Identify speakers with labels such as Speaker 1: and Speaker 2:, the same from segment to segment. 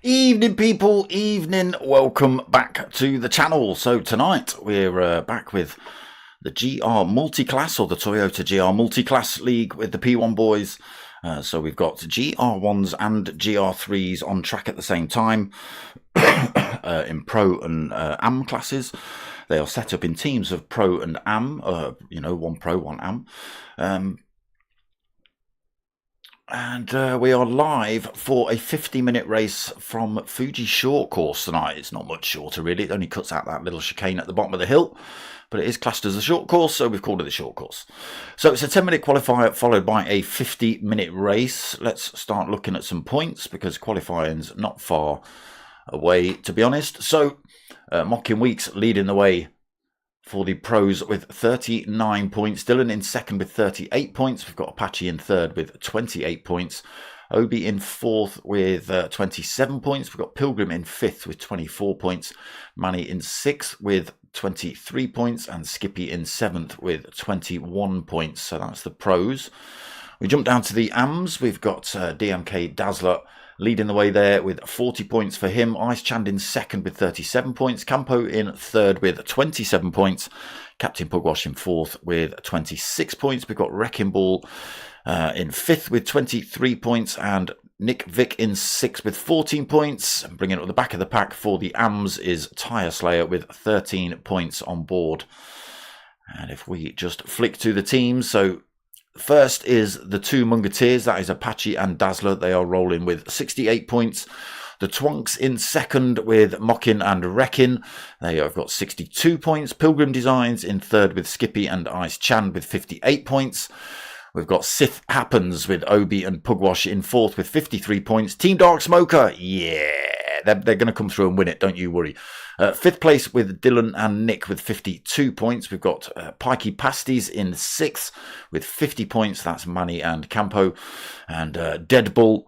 Speaker 1: Evening people, evening, welcome back to the channel. So tonight we're back with the GR Multiclass, or the Toyota GR Multiclass League with the P1 boys. So we've got GR1s and GR3s on track at the same time in Pro and AM classes. They are set up in teams of Pro and AM, one Pro, one AM. And we are live for a 50-minute race from Fuji short course tonight. It's not much shorter really, it only cuts out that little chicane at the bottom of the hill, but it is classed as a short course, so we've called it a short course. So it's a 10-minute qualifier followed by a 50-minute race. Let's start looking at some points because qualifying's not far away, to be honest. So Mocking Weeks leading the way for the pros with 39 points. Dylan in second with 38 points. We've got Apache in third with 28 points. Obi in fourth with 27 points. We've got Pilgrim in fifth with 24 points. Manny in sixth with 23 points. And Skippy in seventh with 21 points. So that's the pros. We jump down to the AMs. We've got DMK Dazzler leading the way there with 40 points for him. Ice Chand in second with 37 points. Campo in third with 27 points. Captain Pugwash in fourth with 26 points. We've got Wrecking Ball in fifth with 23 points. And Nick Vick in sixth with 14 points. And bringing it up the back of the pack for the AMs is Tyre Slayer with 13 points on board. And if we just flick to the teams, so first is the two Mungeteers, that is Apache and Dazzler. They are rolling with 68 points. The Twonks in second with Mocking and Wrecking. They have got 62 points. Pilgrim Designs in third with Skippy and Ice Chand with 58 points. We've got Sith Happens with Obi and Pugwash in fourth with 53 points. Team Dark Smoker, yeah, they're going to come through and win it, don't you worry. Fifth place with Dylan and Nick with 52 points. We've got Pikey Pasties in sixth with 50 points. That's Manny and Campo. And Deadbull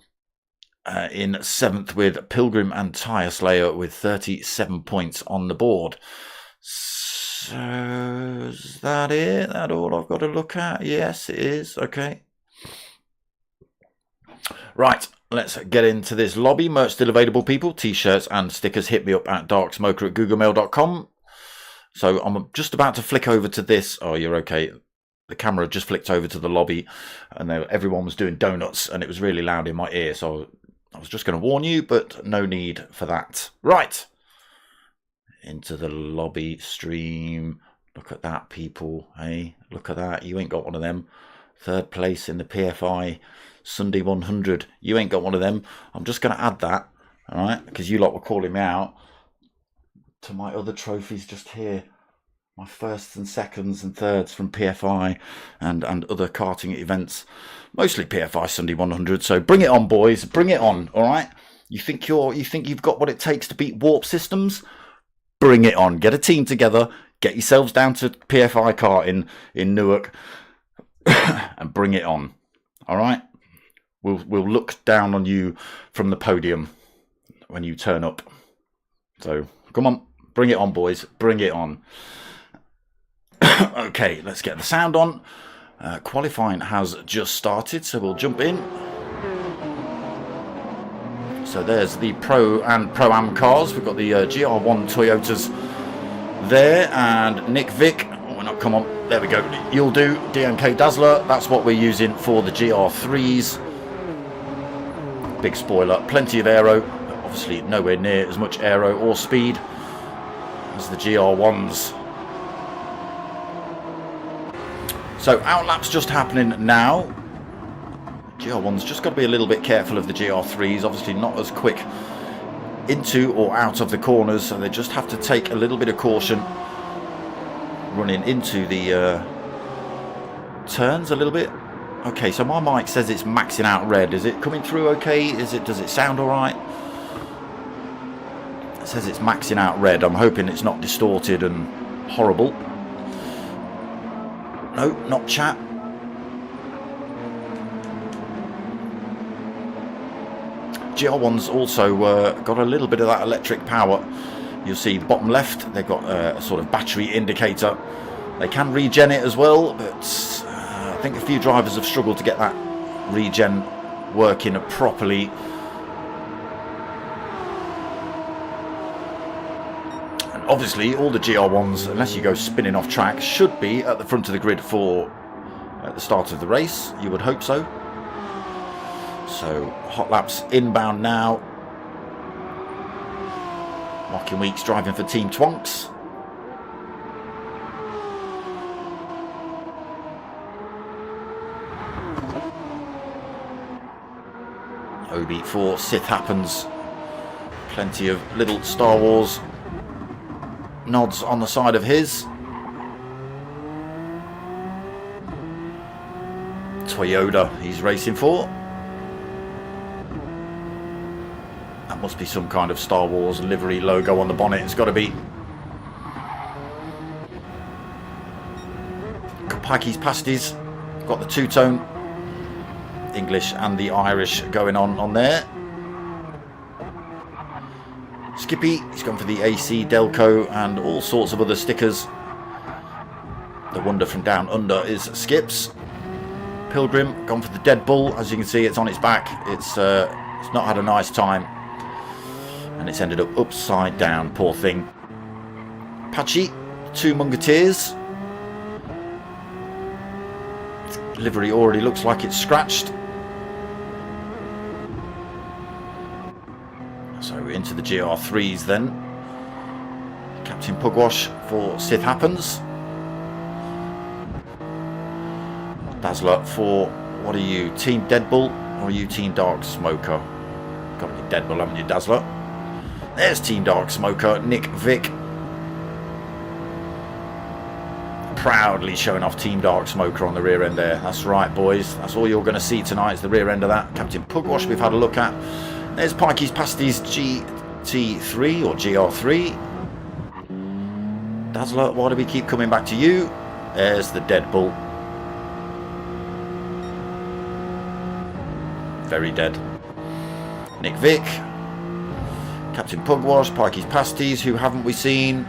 Speaker 1: in seventh with Pilgrim and Tyre Slayer with 37 points on the board. So is that it? That all I've got to look at? Yes, it is. Okay. Right. Let's get into this lobby. Merch still available, people. T-shirts and stickers. Hit me up at darksmoker@googlemail.com. So I'm just about to flick over to this. Oh, you're okay. The camera just flicked over to the lobby and everyone was doing donuts and it was really loud in my ear. So I was just going to warn you, but no need for that. Right. Into the lobby stream. Look at that, people. Hey, look at that. You ain't got one of them. Third place in the PFI Sunday 100. You ain't got one of them. I'm just going to add that, all right, because you lot were calling me out, to my other trophies just here. My firsts and seconds and thirds from PFI and other karting events. Mostly PFI Sunday 100. So bring it on, boys. Bring it on, all right? You think you've got what it takes to beat Warp Systems? Bring it on. Get a team together. Get yourselves down to PFI karting in Newark and bring it on, all right? We'll look down on you from the podium when you turn up. So come on, bring it on, boys. Bring it on. Okay, let's get the sound on. Qualifying has just started, so we'll jump in. So there's the Pro and Pro-Am cars. We've got the GR1 Toyotas there, and Nick Vick. Oh, no, come on, there we go. You'll do. DMK Dazzler. That's what we're using for the GR3s. Big spoiler, plenty of aero, but obviously nowhere near as much aero or speed as the GR1s. So outlap's just happening now. GR1's just got to be a little bit careful of the GR3s. Obviously not as quick into or out of the corners, so they just have to take a little bit of caution running into the turns a little bit. Okay, so my mic says it's maxing out red. Is it coming through okay? Does it sound all right? It says it's maxing out red. I'm hoping it's not distorted and horrible. No, not chat. GR1's also got a little bit of that electric power. You'll see the bottom left, they've got a sort of battery indicator. They can regen it as well, but I think a few drivers have struggled to get that regen working properly. And obviously all the GR1s, unless you go spinning off track, should be at the front of the grid for at the start of the race. You would hope so. So hot laps inbound now. Mocking Weeks driving for Team Twonks. OB4 Sith happens. Plenty of little Star Wars nods on the side of his. Toyota he's racing for. That must be some kind of Star Wars livery logo on the bonnet. It's got to be. Pikey's pasties. Got the two-tone English and the Irish going on there. Skippy, he's gone for the AC Delco and all sorts of other stickers. The wonder from down under is Skips. Pilgrim gone for the Dead Bull. As you can see, it's on its back. It's not had a nice time, and it's ended up upside down. Poor thing. Patchy, two Mungeteers. Livery already looks like it's scratched. So into the GR3s then. Captain Pugwash for Sith Happens. Dazzler for, what are you, Team Deadbull or are you Team Dark Smoker? Got to be Deadbull, haven't you, Dazzler? There's Team Dark Smoker, Nick Vick. Proudly showing off Team Dark Smoker on the rear end there. That's right, boys. That's all you're going to see tonight is the rear end of that. Captain Pugwash we've had a look at. There's Pikey's Pasties GT3 or GR3. Dazzler, why do we keep coming back to you? There's the Deadbull. Very dead. Nick Vick. Captain Pugwash, Pikey's Pasties. Who haven't we seen?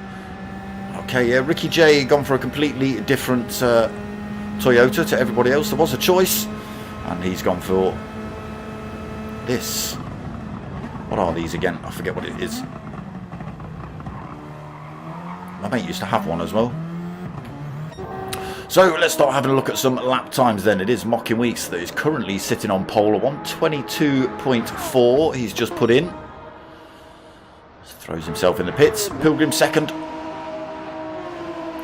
Speaker 1: Okay, yeah, Ricky J gone for a completely different Toyota to everybody else. There was a choice, and he's gone for this. What are these again? I forget what it is. My mate used to have one as well. So let's start having a look at some lap times then. It is Mocking Weeks that is currently sitting on pole 122.4. He's just put in. Throws himself in the pits. Pilgrim second.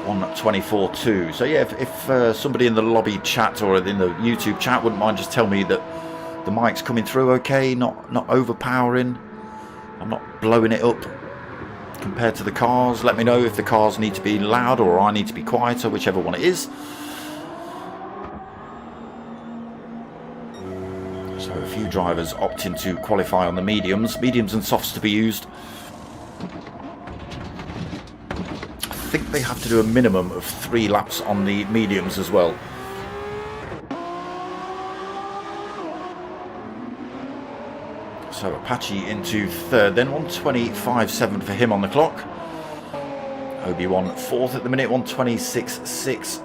Speaker 1: 124.2. So yeah, if somebody in the lobby chat or in the YouTube chat wouldn't mind just tell me that the mic's coming through okay, not overpowering, I'm not blowing it up compared to the cars. Let me know if the cars need to be loud or I need to be quieter, whichever one it is. So a few drivers opting to qualify on the mediums and softs to be used. I think they have to do a minimum of 3 laps on the mediums as well. So Apache into third, then 125.7 for him on the clock. Obi-Wan fourth at the minute, 126.6.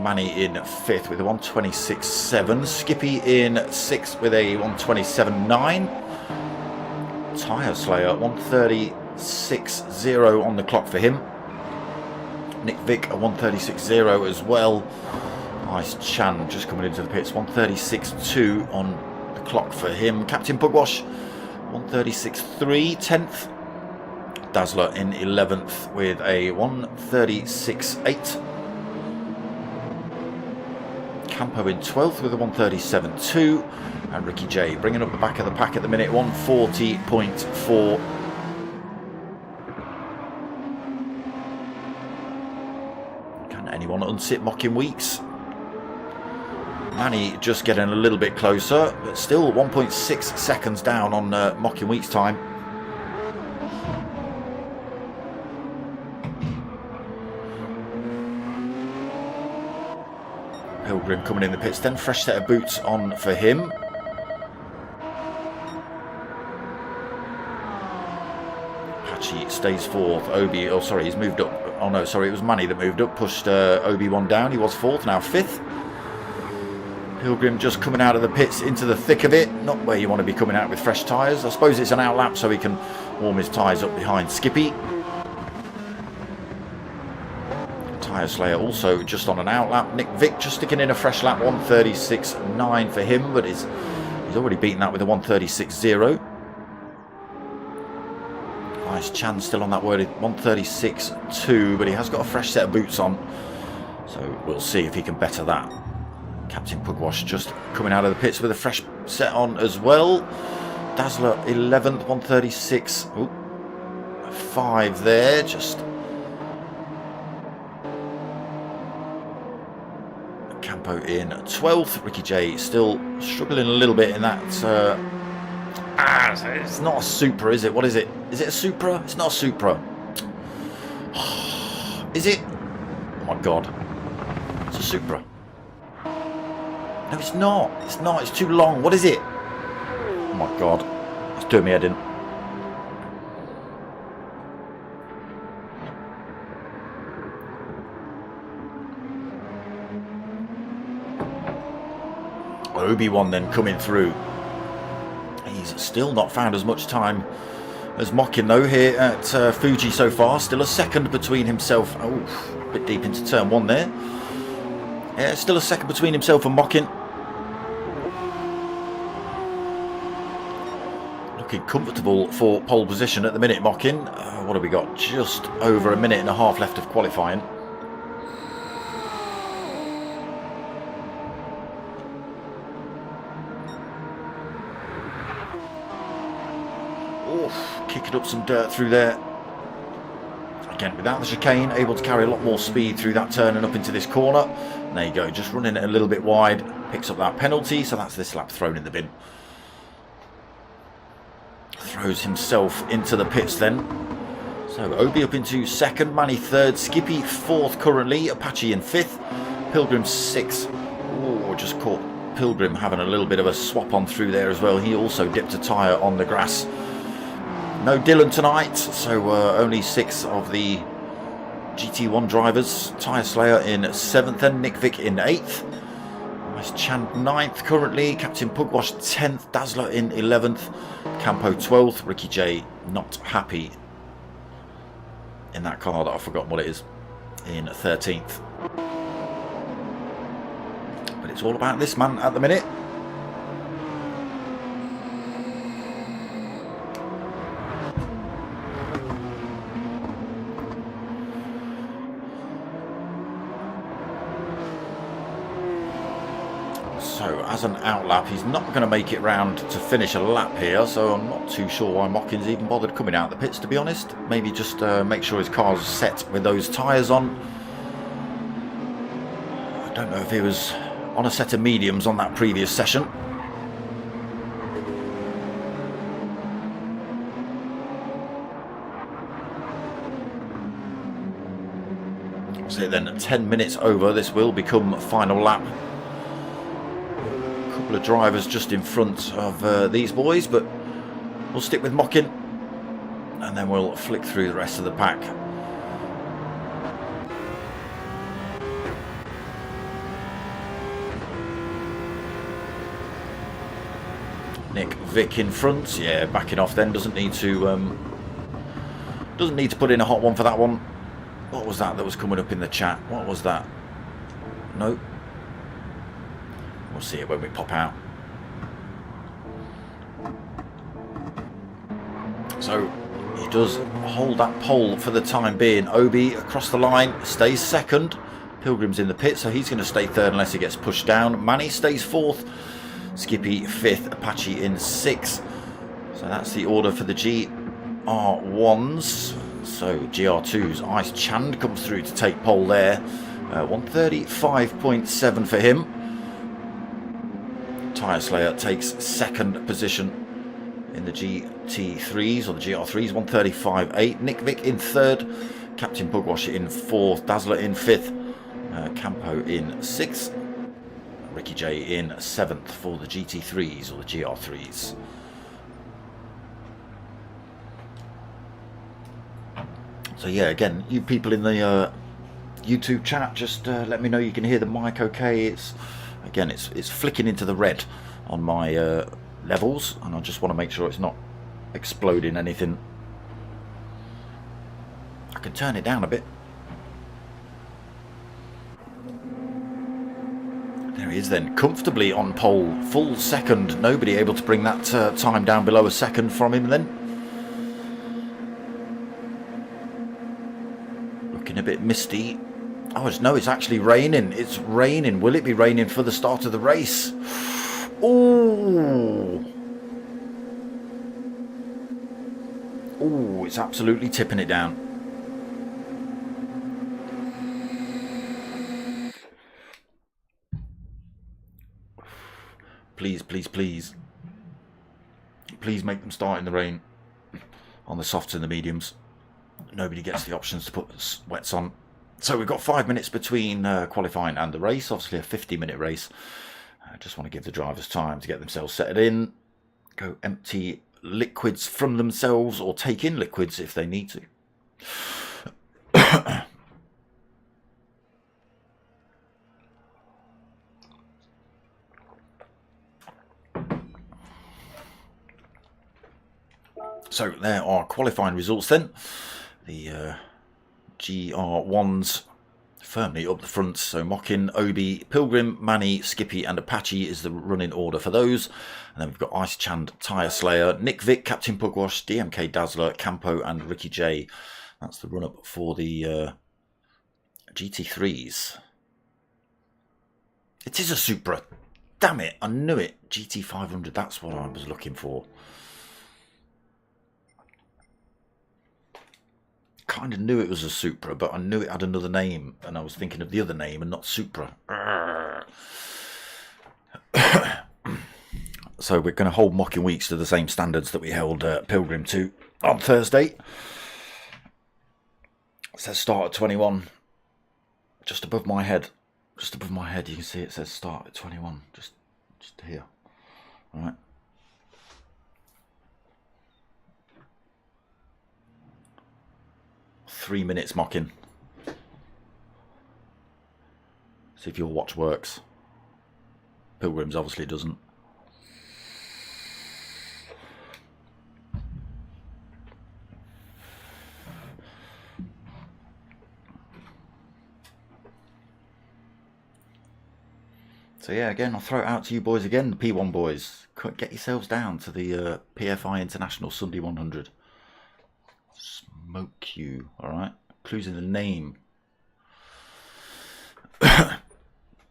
Speaker 1: Manny in fifth with a 126.7. Skippy in sixth with a 127.9. Tyre Slayer 136.0 on the clock for him. Nick Vick a 136.0 as well. Nice Chan just coming into the pits, 136.2 on the clock for him. Captain Pugwash 136.3, 10th. Dazzler in 11th with a 136.8. Campo in 12th with a 137.2. And Ricky J bringing up the back of the pack at the minute, 140.4. Can anyone unsit Mocking Weeks? Manny just getting a little bit closer, but still 1.6 seconds down on Mocking Weeks time. Pilgrim coming in the pits then, fresh set of boots on for him. Apache stays fourth. Obi, oh sorry, he's moved up. Oh no, sorry, it was Manny that moved up, pushed Obi one down. He was fourth, now fifth. Pilgrim just coming out of the pits into the thick of it. Not where you want to be coming out with fresh tyres. I suppose it's an out lap so he can warm his tyres up behind Skippy. Tyre Slayer also just on an out lap. Nick Vick just sticking in a fresh lap, 136.9 for him, but he's already beaten that with a 136.0. Nice Chan still on that worded 136.2, but he has got a fresh set of boots on, so we'll see if he can better that. Captain Pugwash just coming out of the pits with a fresh set on as well. Dazzler 11th, 136. Ooh, 5 there, just. Campo in 12th. Ricky J still struggling a little bit in that. It's not a Supra, is it? What is it? Is it a Supra? It's not a Supra. Is it? Oh my god. It's a Supra. No, it's not. It's not. It's too long. What is it? Oh my god. It's doing me head in. Obi-Wan then coming through. He's still not found as much time as Mocking though here at Fuji so far. Still a second between himself. Oh, a bit deep into turn 1 there. Yeah, still a second between himself and Mocking. Looking comfortable for pole position at the minute, Mocking. What have we got? Just over a minute and a half left of qualifying. Kicking up some dirt through there. Again, without the chicane, able to carry a lot more speed through that turn and up into this corner. And there you go, just running it a little bit wide. Picks up that penalty, so that's this lap thrown in the bin. Throws himself into the pits then. So Obi up into second, Manny third, Skippy fourth currently, Apache in fifth, Pilgrim sixth. Oh, just caught Pilgrim having a little bit of a swap on through there as well. He also dipped a tyre on the grass. No Dylan tonight, so only 6 of the GT1 drivers. Tyre Slayer in 7th and Nick Vick in 8th. Nice Chan 9th currently. Captain Pugwash 10th. Dazzler in 11th. Campo 12th. Ricky J not happy in that car that I've forgotten what it is. In 13th. But it's all about this man at the minute. So, as an outlap, he's not going to make it round to finish a lap here, so I'm not too sure why Mockins even bothered coming out the pits, to be honest. Maybe just make sure his car's set with those tyres on. I don't know if he was on a set of mediums on that previous session. So then 10 minutes over, this will become final lap. Couple of drivers just in front of these boys, but we'll stick with Mocking and then we'll flick through the rest of the pack. Nick Vick in front, yeah, backing off then, doesn't need to put in a hot one for that one. What was that was coming up in the chat? What was that? No. We'll see it when we pop out. So he does hold that pole for the time being. Obi across the line, stays second. Pilgrim's in the pit, so he's going to stay third unless he gets pushed down. Manny stays fourth. Skippy 5th. Apache in 6th. So that's the order for the GR1s. So GR2's Ice Chand comes through to take pole there. 135.7 for him. Tyre Slayer takes 2nd position in the GT3s or the GR3s. 135.8. Nick Vick in 3rd. Captain Bugwash in 4th. Dazzler in 5th. Campo in 6th. Ricky J in 7th for the GT3s or the GR3s. So yeah, again, you people in the YouTube chat, just let me know you can hear the mic okay. It's flicking into the red on my levels, and I just want to make sure it's not exploding anything. I can turn it down a bit. There he is then, comfortably on pole, full 2nd. Nobody able to bring that time down below a 2nd from him then. Looking a bit misty. Oh, no, it's actually raining. It's raining. Will it be raining for the start of the race? Oh, it's absolutely tipping it down. Please, please, please. Please make them start in the rain on the softs and the mediums. Nobody gets the options to put wets on. So we've got 5 minutes between qualifying and the race. Obviously a 50-minute race. I just want to give the drivers time to get themselves settled in. Go empty liquids from themselves or take in liquids if they need to. So there are qualifying results then. The GR1s firmly up the front. So Mockin, Obi, Pilgrim, Manny, Skippy and Apache is the running order for those. And then we've got Ice Chand, Tyre Slayer, Nick Vick, Captain Pugwash, DMK Dazzler, Campo and Ricky J. That's the run-up for the GT3s. It is a Supra. Damn it, I knew it. GT500, that's what I was looking for. Kind of knew it was a Supra, but I knew it had another name, and I was thinking of the other name and not Supra. So we're going to hold Mocking Weeks to the same standards that we held Pilgrim to on Thursday. It says start at 21, just above my head. Just above my head, you can see it says start at 21, just here. All right. Three minutes Mocking. See if your watch works. Pilgrim's obviously doesn't. So yeah, again, I'll throw it out to you boys again, the P1 boys. Get yourselves down to the PFI International Sunday 100. Smoke you, alright? Clues in the name.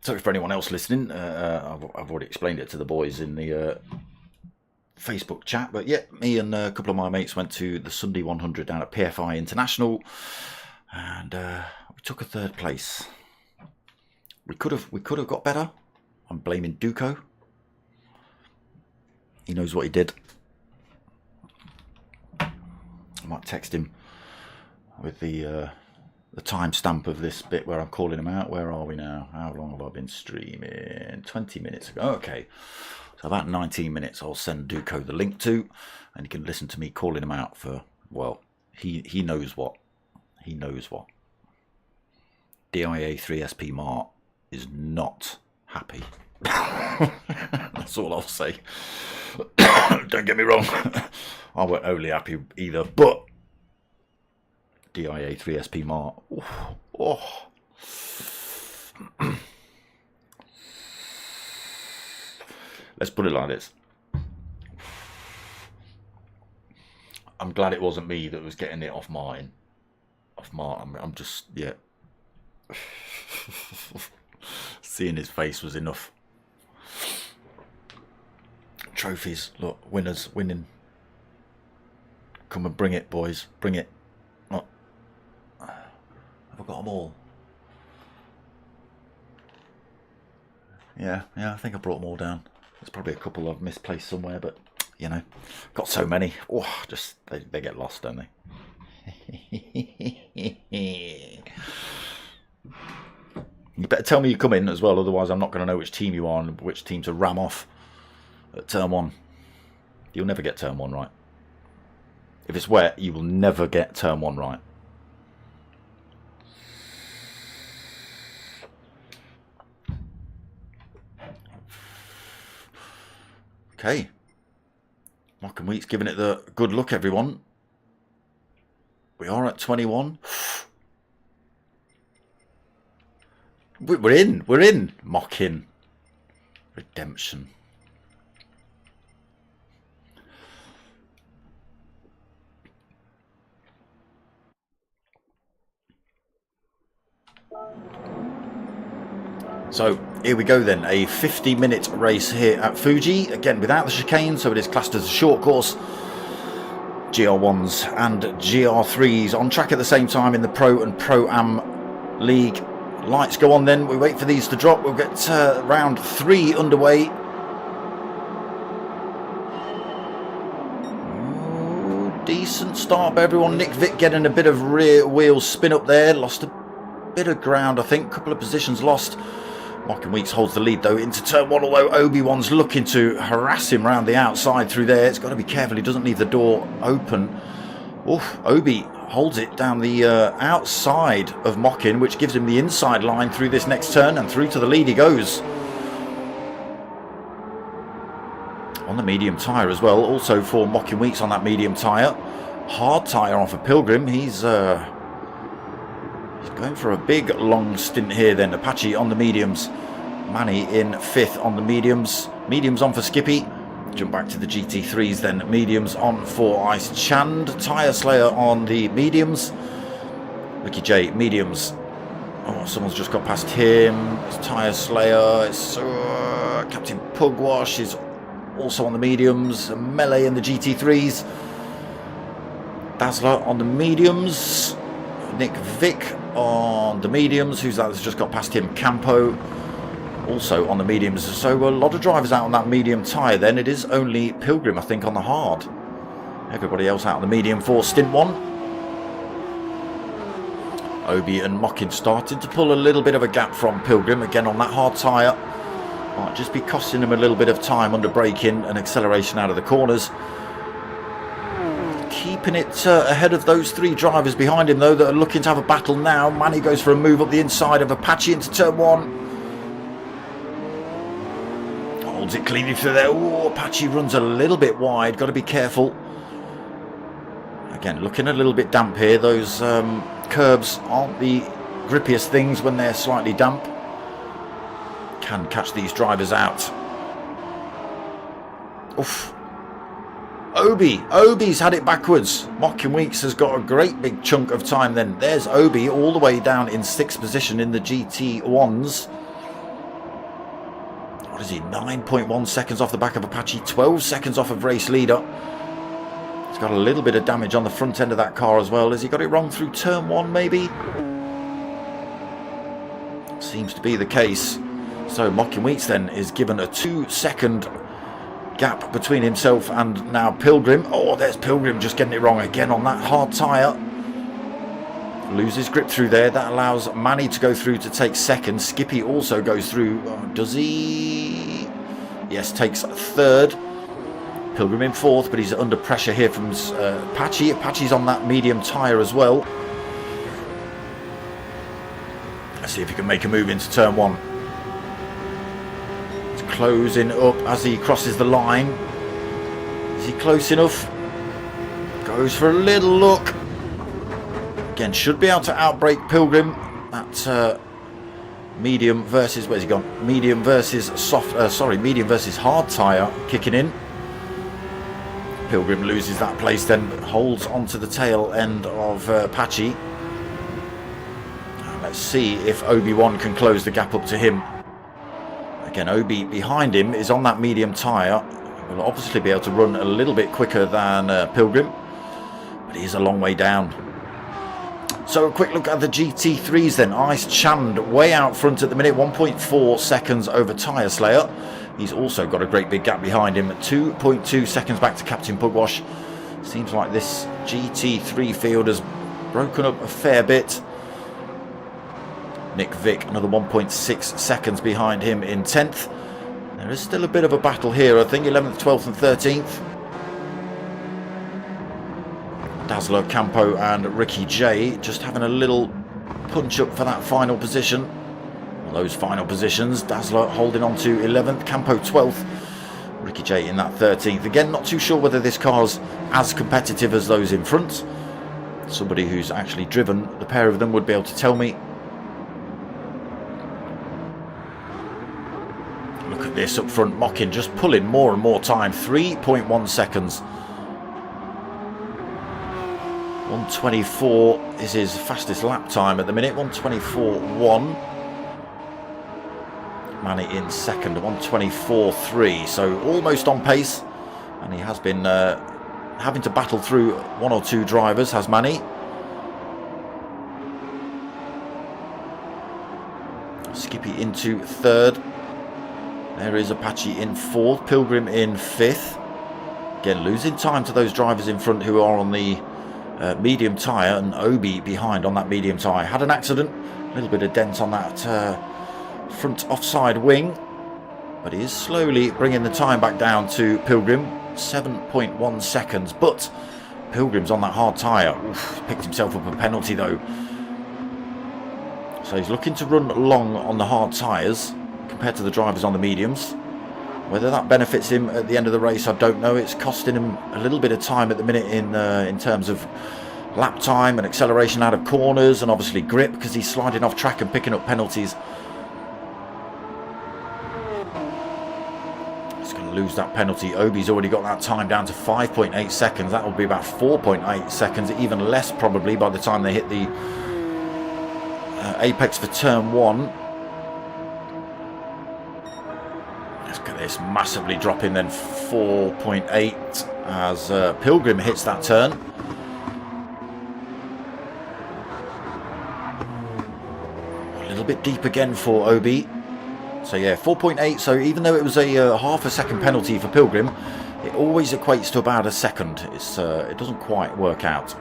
Speaker 1: So for anyone else listening, I've already explained it to the boys in the Facebook chat, but yeah, me and a couple of my mates went to the Sunday 100 down at PFI International, and we took a 3rd place. We could have got better. I'm blaming Duco. He knows what he did. I might text him with the timestamp of this bit where I'm calling him out. Where are we now? How long have I been streaming? 20 minutes ago. Okay. So about 19 minutes I'll send Duco the link to, and you can listen to me calling him out for, well, he knows what. He knows what. DIA 3SP Mart is not happy. That's all I'll say. Don't get me wrong. I weren't overly happy either, but DIA 3SP Mart. Oh. Let's put it like this. I'm glad it wasn't me that was getting it off mine. I'm just, yeah. Seeing his face was enough. Trophies, look, winners, winning. Come and bring it, boys, bring it. Look. Have I got them all? Yeah, I think I brought them all down. There's probably a couple I've misplaced somewhere, but, you know, got so many. Oh, just, they get lost, don't they? You better tell me you come in as well, otherwise I'm not going to know which team you are and which team to ram off at turn 1. You'll never get turn 1 right. If it's wet, you will never get turn 1 right. Okay. Mock and Wheat's giving it the good look, everyone. We are at 21. We're in. Mocking. Redemption. So here we go then, a 50-minute race here at Fuji, again without the chicane, so it is classed as a short course. GR1s and GR3s on track at the same time in the Pro and Pro-Am League. Lights go on then, we wait for these to drop, we'll get round 3 underway. Ooh, decent start by everyone. Nick Vick getting a bit of rear wheel spin up there, lost a bit of ground I think, couple of positions lost. Mock and Weeks holds the lead though into turn 1, although Obi-Wan's looking to harass him round the outside through there. It's got to be careful, he doesn't leave the door open. Oof, Obi holds it down the outside of Mockin, which gives him the inside line through this next turn, and through to the lead he goes. On the medium tyre as well, also for Mockin Weeks on that medium tyre. Hard tyre on for Pilgrim, he's going for a big long stint here then. Apache on the mediums, Manny in 5th on the mediums. Mediums on for Skippy. Jump back to the GT3s then. Mediums on for Ice Chand. Tyre Slayer on the mediums. Ricky J, mediums. Oh, someone's just got past him. It's Tyre Slayer. It's Captain Pugwash is also on the mediums. Melee in the GT3s. Dazzler on the mediums. Nick Vick on the mediums. Who's that that's just got past him? Campo also on the mediums. So a lot of drivers out on that medium tyre then. It is only Pilgrim I think on the hard. Everybody else out on the medium for stint 1. Obi and Mockin started to pull a little bit of a gap from Pilgrim again on that hard tyre. Might just be costing him a little bit of time under braking and acceleration out of the corners. Keeping it ahead of those 3 drivers behind him though that are looking to have a battle now. Manny goes for a move up the inside of Apache into turn 1. Holds it cleanly through there. Oh, Apache runs a little bit wide. Got to be careful. Again, looking a little bit damp here. Those curbs aren't the grippiest things when they're slightly damp. Can catch these drivers out. Oof. Obi's had it backwards. Mockin Weeks has got a great big chunk of time then. There's Obi all the way down in 6th position in the GT1s. What is he? 9.1 seconds off the back of Apache, 12 seconds off of race leader. He's got a little bit of damage on the front end of that car as well. Has he got it wrong through turn 1 maybe? Seems to be the case. So Mockin Weeks then is given a 2-second gap between himself and now Pilgrim. Oh, there's Pilgrim just getting it wrong again on that hard tyre. Loses grip through there. That allows Manny to go through to take 2nd. Skippy also goes through. Oh, does he? Yes, takes 3rd. Pilgrim in 4th, but he's under pressure here from Apache. Apache's on that medium tyre as well. Let's see if he can make a move into turn 1. Closing up as he crosses the line. Is he close enough? Goes for a little look. Again, should be able to outbrake Pilgrim. That medium versus, where's he gone? Medium versus medium versus hard tyre kicking in. Pilgrim loses that place then, but holds onto the tail end of Apache. Let's see if Obi-Wan can close the gap up to him. Again, Obi behind him is on that medium tyre. Will obviously be able to run a little bit quicker than Pilgrim, but he's a long way down. So a quick look at the GT3s then. Ice Chand way out front at the minute, 1.4 seconds over Tyre Slayer. He's also got a great big gap behind him, 2.2 seconds back to Captain Pugwash. Seems like this GT3 field has broken up a fair bit. Nick Vick, another 1.6 seconds behind him in 10th. There is still a bit of a battle here, I think, 11th, 12th and 13th. Dazzler, Campo and Ricky J just having a little punch up for that final position. Well, those final positions, Dazzler holding on to 11th, Campo 12th, Ricky J in that 13th. Again, not too sure whether this car's as competitive as those in front. Somebody who's actually driven the pair of them would be able to tell me. Look at this up front, Mockin just pulling more and more time, 3.1 seconds. 1:24 is his fastest lap time at the minute, 1:24.1. Manny in second, 1:24.3, so almost on pace. And he has been having to battle through one or two drivers, has Manny. Skippy into third. There is Apache in fourth, Pilgrim in fifth. Again, losing time to those drivers in front who are on the medium tyre, and Obi behind on that medium tyre. Had an accident, a little bit of dent on that front offside wing, but he is slowly bringing the time back down to Pilgrim, 7.1 seconds, but Pilgrim's on that hard tyre. Oof, picked himself up a penalty though. So he's looking to run long on the hard tyres compared to the drivers on the mediums. Whether that benefits him at the end of the race, I don't know. It's costing him a little bit of time at the minute in terms of lap time and acceleration out of corners, and obviously grip because he's sliding off track and picking up penalties. He's going to lose that penalty. Obi's already got that time down to 5.8 seconds. That will be about 4.8 seconds, even less probably by the time they hit the apex for turn 1. Look at this, massively dropping then, 4.8 as Pilgrim hits that turn. A little bit deep again for Obi. So yeah, 4.8. So even though it was a half a second penalty for Pilgrim, it always equates to about a second. It doesn't quite work out.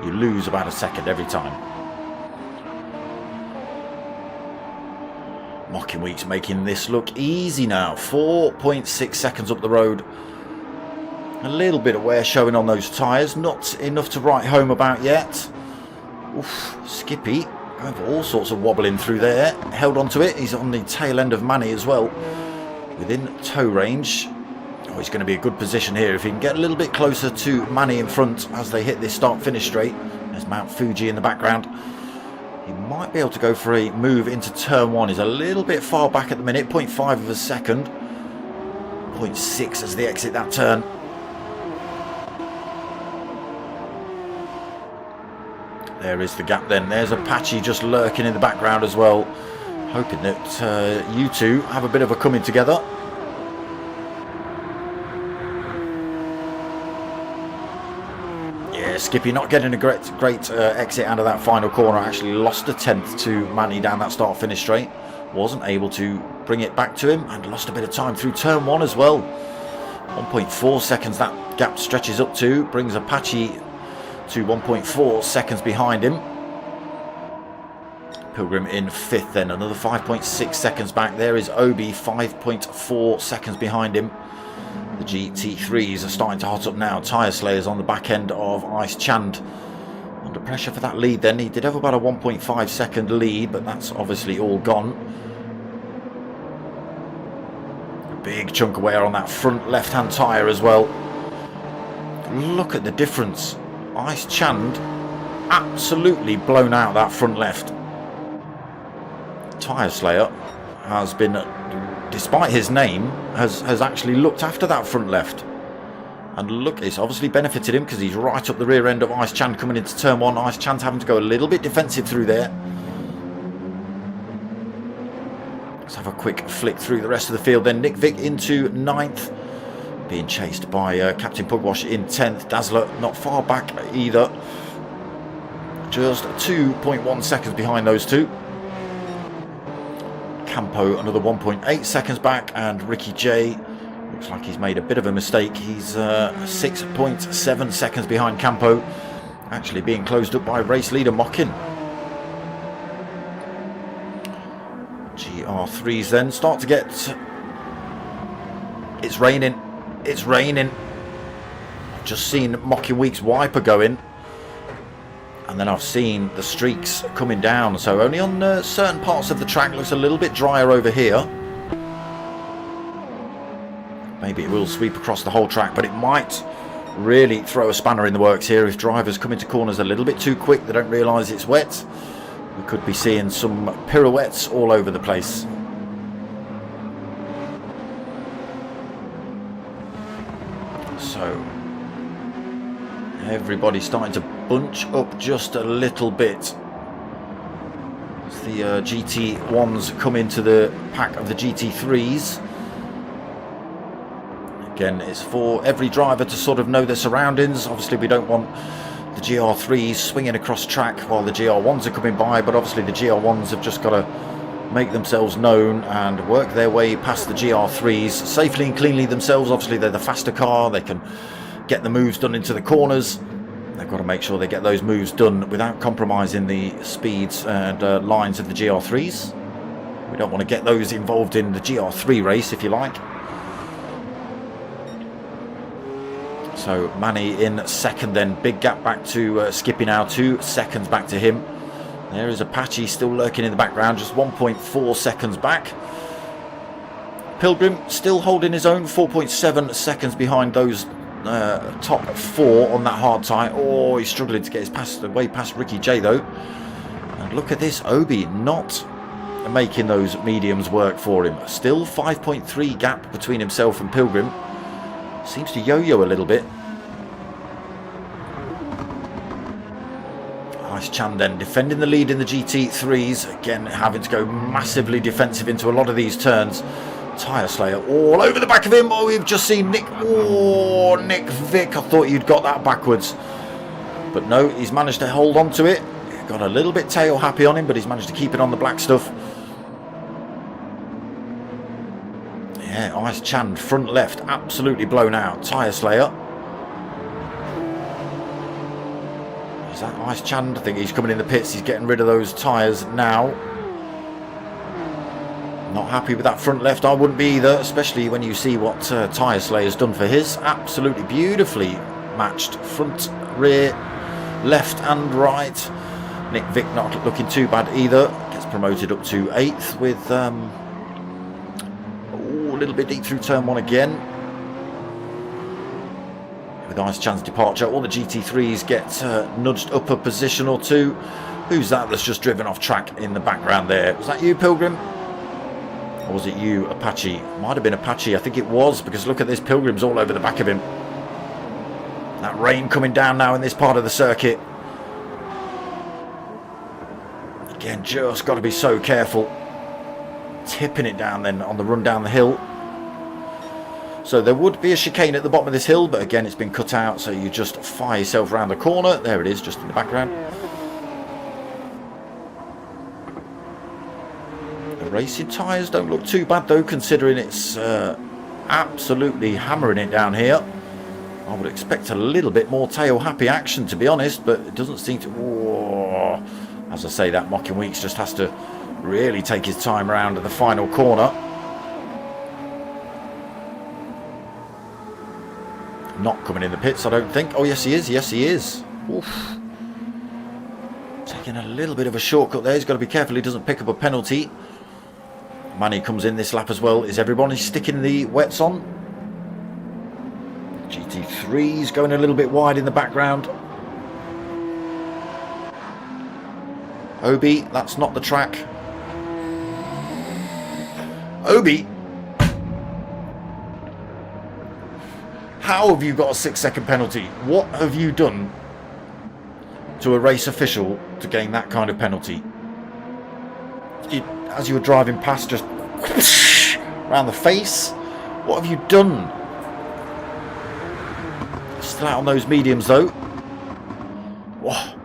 Speaker 1: You lose about a second every time. Mocking Weeks making this look easy now. 4.6 seconds up the road. A little bit of wear showing on those tyres. Not enough to write home about yet. Oof, Skippy going for all sorts of wobbling through there. Held onto it. He's on the tail end of Manny as well. Within tow range. Oh, he's going to be a good position here if he can get a little bit closer to Manny in front as they hit this start-finish straight. There's Mount Fuji in the background. He might be able to go for a move into turn 1. He's a little bit far back at the minute, 0.5 of a second. 0.6 as they exit that turn. There is the gap then. There's Apache just lurking in the background as well. Hoping that you two have a bit of a coming together. Skippy not getting a great exit out of that final corner. Actually lost a 10th to Manny down that start finish straight. Wasn't able to bring it back to him, and lost a bit of time through turn 1 as well. 1.4 seconds that gap stretches up to, brings Apache to 1.4 seconds behind him. Pilgrim in 5th then, another 5.6 seconds back. There is Obi, 5.4 seconds behind him. The GT3s are starting to hot up now. Tyre Slayers on the back end of Ice Chand. Under pressure for that lead then. He did have about a 1.5 second lead, but that's obviously all gone. A big chunk of wear on that front left-hand tyre as well. Look at the difference. Ice Chand absolutely blown out that front left. Tyre Slayer has been, despite his name, has actually looked after that front left. And look, it's obviously benefited him because he's right up the rear end of Ice Chand coming into turn 1. Ice Chand having to go a little bit defensive through there. Let's have a quick flick through the rest of the field then. Nick Vick into 9th, being chased by Captain Pugwash in 10th. Dazzler not far back either, just 2.1 seconds behind those two. Campo another 1.8 seconds back, and Ricky J looks like he's made a bit of a mistake. He's 6.7 seconds behind Campo, actually being closed up by race leader Mockin. GR3s then start to get... It's raining. It's raining. I've just seen Mockin Week's wiper going, and then I've seen the streaks coming down. So only on certain parts of the track. Looks a little bit drier over here. Maybe it will sweep across the whole track, but it might really throw a spanner in the works here if drivers come into corners a little bit too quick. They don't realise it's wet. We could be seeing some pirouettes all over the place. So everybody's starting to bunch up just a little bit as the GT1s come into the pack of the GT3s. Again, it's for every driver to sort of know their surroundings. Obviously we don't want the GR3s swinging across track while the GR1s are coming by, but obviously the GR1s have just got to make themselves known and work their way past the GR3s safely and cleanly themselves. Obviously they're the faster car, they can get the moves done into the corners. They've got to make sure they get those moves done without compromising the speeds and lines of the GR3s. We don't want to get those involved in the GR3 race, if you like. So Manny in second then, big gap back to Skippy now, 2 seconds back to him. There is Apache still lurking in the background, just 1.4 seconds back. Pilgrim still holding his own, 4.7 seconds behind those top 4 on that hard tyre. Oh, he's struggling to get his way past Ricky J though. And look at this, Obi not making those mediums work for him. Still 5.3 gap between himself and Pilgrim. Seems to yo-yo a little bit. Ice Chan then defending the lead in the GT3s. Again, having to go massively defensive into a lot of these turns. Tyre Slayer all over the back of him. Oh, we've just seen Nick. Oh, Nick Vick. I thought you'd got that backwards. But no, he's managed to hold on to it. Got a little bit tail happy on him, but he's managed to keep it on the black stuff. Yeah, Ice Chan front left, absolutely blown out. Tyre Slayer. Is that Ice Chan? I think he's coming in the pits. He's getting rid of those tyres now. Not happy with that front left. I wouldn't be either, especially when you see what Tyre Slayer's done for his. Absolutely beautifully matched front, rear, left and right. Nick Vick not looking too bad either. Gets promoted up to 8th with... a little bit deep through turn 1 again. With Ice Chan's departure, all the GT3s get nudged up a position or 2. Who's that that's just driven off track in the background there? Was that you, Pilgrim? Or was it you, Apache? Might have been Apache, I think it was, because look at this, Pilgrim's all over the back of him. That rain coming down now in this part of the circuit. Again, just got to be so careful. Tipping it down then on the run down the hill. So there would be a chicane at the bottom of this hill, but again it's been cut out, so you just fire yourself around the corner. There it is, just in the background. The racing tyres don't look too bad though, considering it's absolutely hammering it down here. I would expect a little bit more tail happy action, to be honest, but it doesn't seem to... Whoa. As I say, that Mocking Weeks just has to really take his time around the final corner. Not coming in the pits, I don't think. Oh, yes, he is. Yes, he is. Oof. Taking a little bit of a shortcut there. He's got to be careful he doesn't pick up a penalty. Manny comes in this lap as well. Is everybody sticking the wets on? GT3's going a little bit wide in the background. Obi, that's not the track. Obi, how have you got a 6-second penalty? What have you done to a race official to gain that kind of penalty? As you were driving past, just Around the face. What have you done? Still out on those mediums though. Whoa.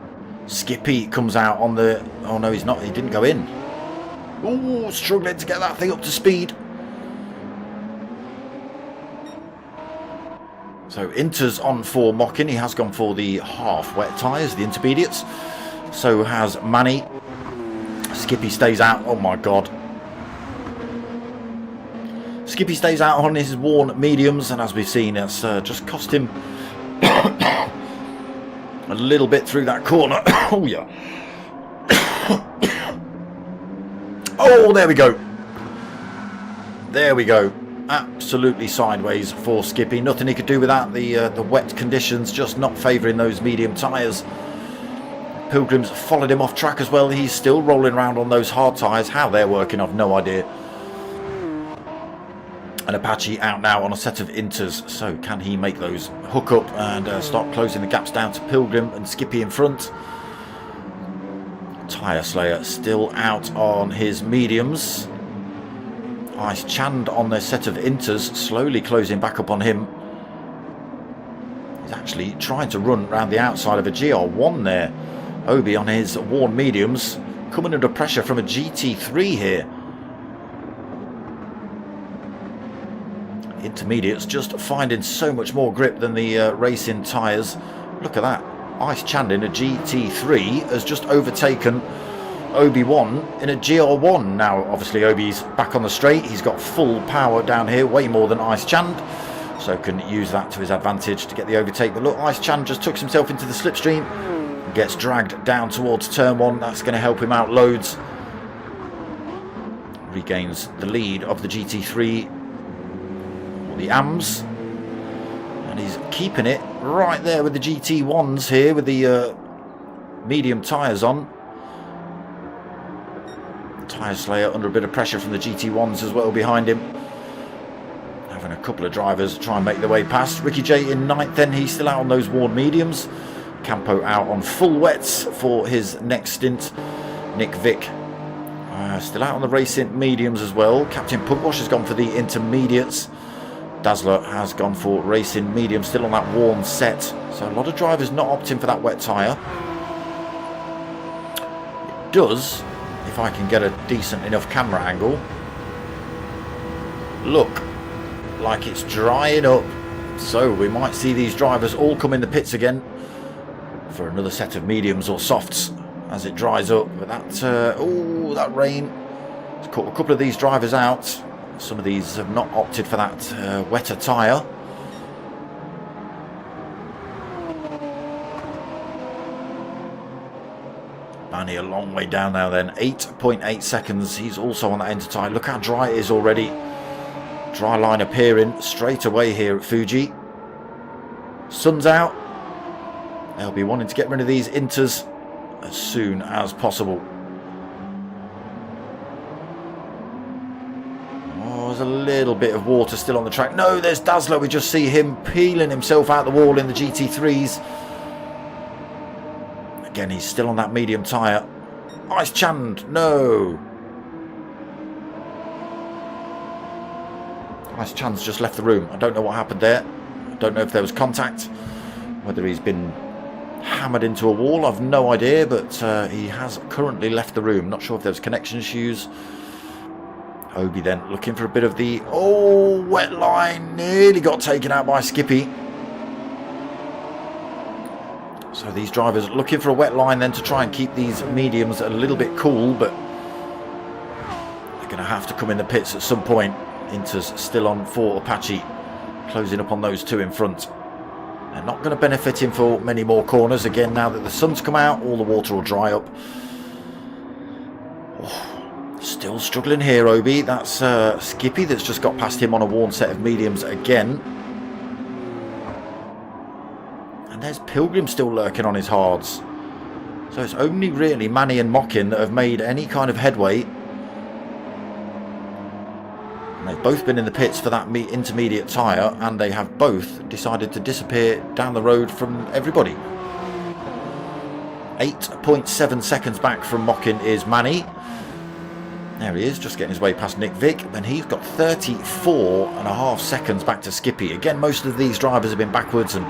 Speaker 1: Skippy comes out on the... Oh no, he's not. He didn't go in. Ooh, struggling to get that thing up to speed. So Inter's on for Mockin. He has gone for the half wet tyres, the intermediates. So has Manny. Skippy stays out. Oh my god. Skippy stays out on his worn mediums, and as we've seen, it's just cost him a little bit through that corner. Oh yeah. Oh, there we go. There we go. Absolutely sideways for Skippy. Nothing he could do with that. The wet conditions just not favouring those medium tyres. Pilgrim's followed him off track as well. He's still rolling around on those hard tyres. How they're working, I've no idea. And Apache out now on a set of Inters. So can he make those hook up and start closing the gaps down to Pilgrim and Skippy in front? Tyre Slayer still out on his mediums. Ice Chand on their set of Inters, slowly closing back up on him. He's actually trying to run around the outside of a GR1 there. Obi on his worn mediums, coming under pressure from a GT3 here. Intermediates just finding so much more grip than the racing tyres. Look at that. Ice Chand in a GT3 has just overtaken Obi-Wan in a GR1. Now obviously Obi's back on the straight. He's got full power down here, way more than Ice Chand, so can use that to his advantage to get the overtake. But look, Ice Chand just tucks himself into the slipstream, gets dragged down towards turn 1. That's going to help him out loads. Regains the lead of the GT3, or the AMS, and he's keeping it right there with the GT1s here with the medium tyres on. Tyre Slayer under a bit of pressure from the GT1s as well behind him. Having a couple of drivers try and make their way past. Ricky J in 9th then. He's still out on those worn mediums. Campo out on full wets for his next stint. Nick Vick still out on the racing mediums as well. Captain Pugwash has gone for the intermediates. Dazzler has gone for racing medium, still on that worn set. So a lot of drivers not opting for that wet tyre. It does, if I can get a decent enough camera angle, look like it's drying up. So we might see these drivers all come in the pits again for another set of mediums or softs as it dries up. But that, oh, that rain has caught a couple of these drivers out. Some of these have not opted for that wetter tyre. Manny a long way down now then, 8.8 seconds. He's also on that end of tyre. Look how dry it is already. Dry line appearing straight away here at Fuji. Sun's out. They'll be wanting to get rid of these Inters as soon as possible. There's a little bit of water still on the track. No, there's Dazzler. We just see him peeling himself out the wall in the GT3s. Again, he's still on that medium tyre. Ice Chand, no. Ice Chand's just left the room. I don't know what happened there. I don't know if there was contact, whether he's been hammered into a wall. I've no idea, but he has currently left the room. Not sure if there's connection issues. Obi then looking for a bit of the wet line, nearly got taken out by Skippy. So these drivers looking for a wet line then to try and keep these mediums a little bit cool, but they're going to have to come in the pits at some point. Inter's still on for Apache, closing up on those two in front. They're not going to benefit him for many more corners. Again, now that the sun's come out, all the water will dry up. Still struggling here, Obi. That's Skippy that's just got past him on a worn set of mediums again. And there's Pilgrim still lurking on his hards. So it's only really Manny and Mockin that have made any kind of headway. And they've both been in the pits for that intermediate tyre, and they have both decided to disappear down the road from everybody. 8.7 seconds back from Mockin is Manny. There he is, just getting his way past Nick Vick, and he's got 34.5 seconds back to Skippy. Again, most of these drivers have been backwards and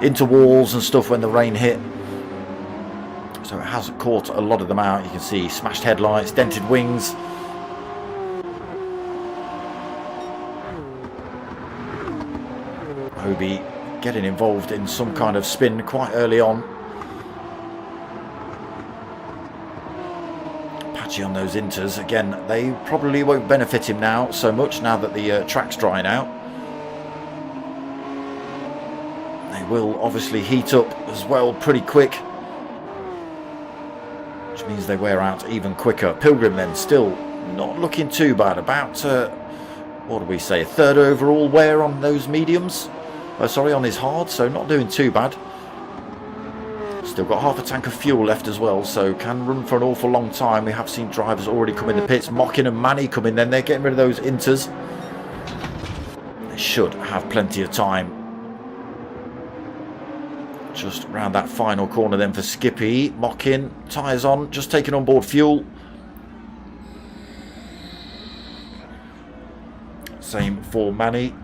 Speaker 1: into walls and stuff when the rain hit. So it has caught a lot of them out. You can see smashed headlights, dented wings. Obi getting involved in some kind of spin quite early on. Patchy on those inters. Again, they probably won't benefit him now so much now that the track's drying out. They will obviously heat up as well pretty quick, which means they wear out even quicker. Pilgrim then still not looking too bad. About, what do we say, a third overall wear on those mediums. Sorry, on his hard, so not doing too bad. Still got half a tank of fuel left as well, so can run for an awful long time. We have seen drivers already come in the pits. Mockin and Manny come in then. They're getting rid of those inters. They should have plenty of time. Just around that final corner then for Skippy. Mockin, tyres on, just taking on board fuel. Same for Manny.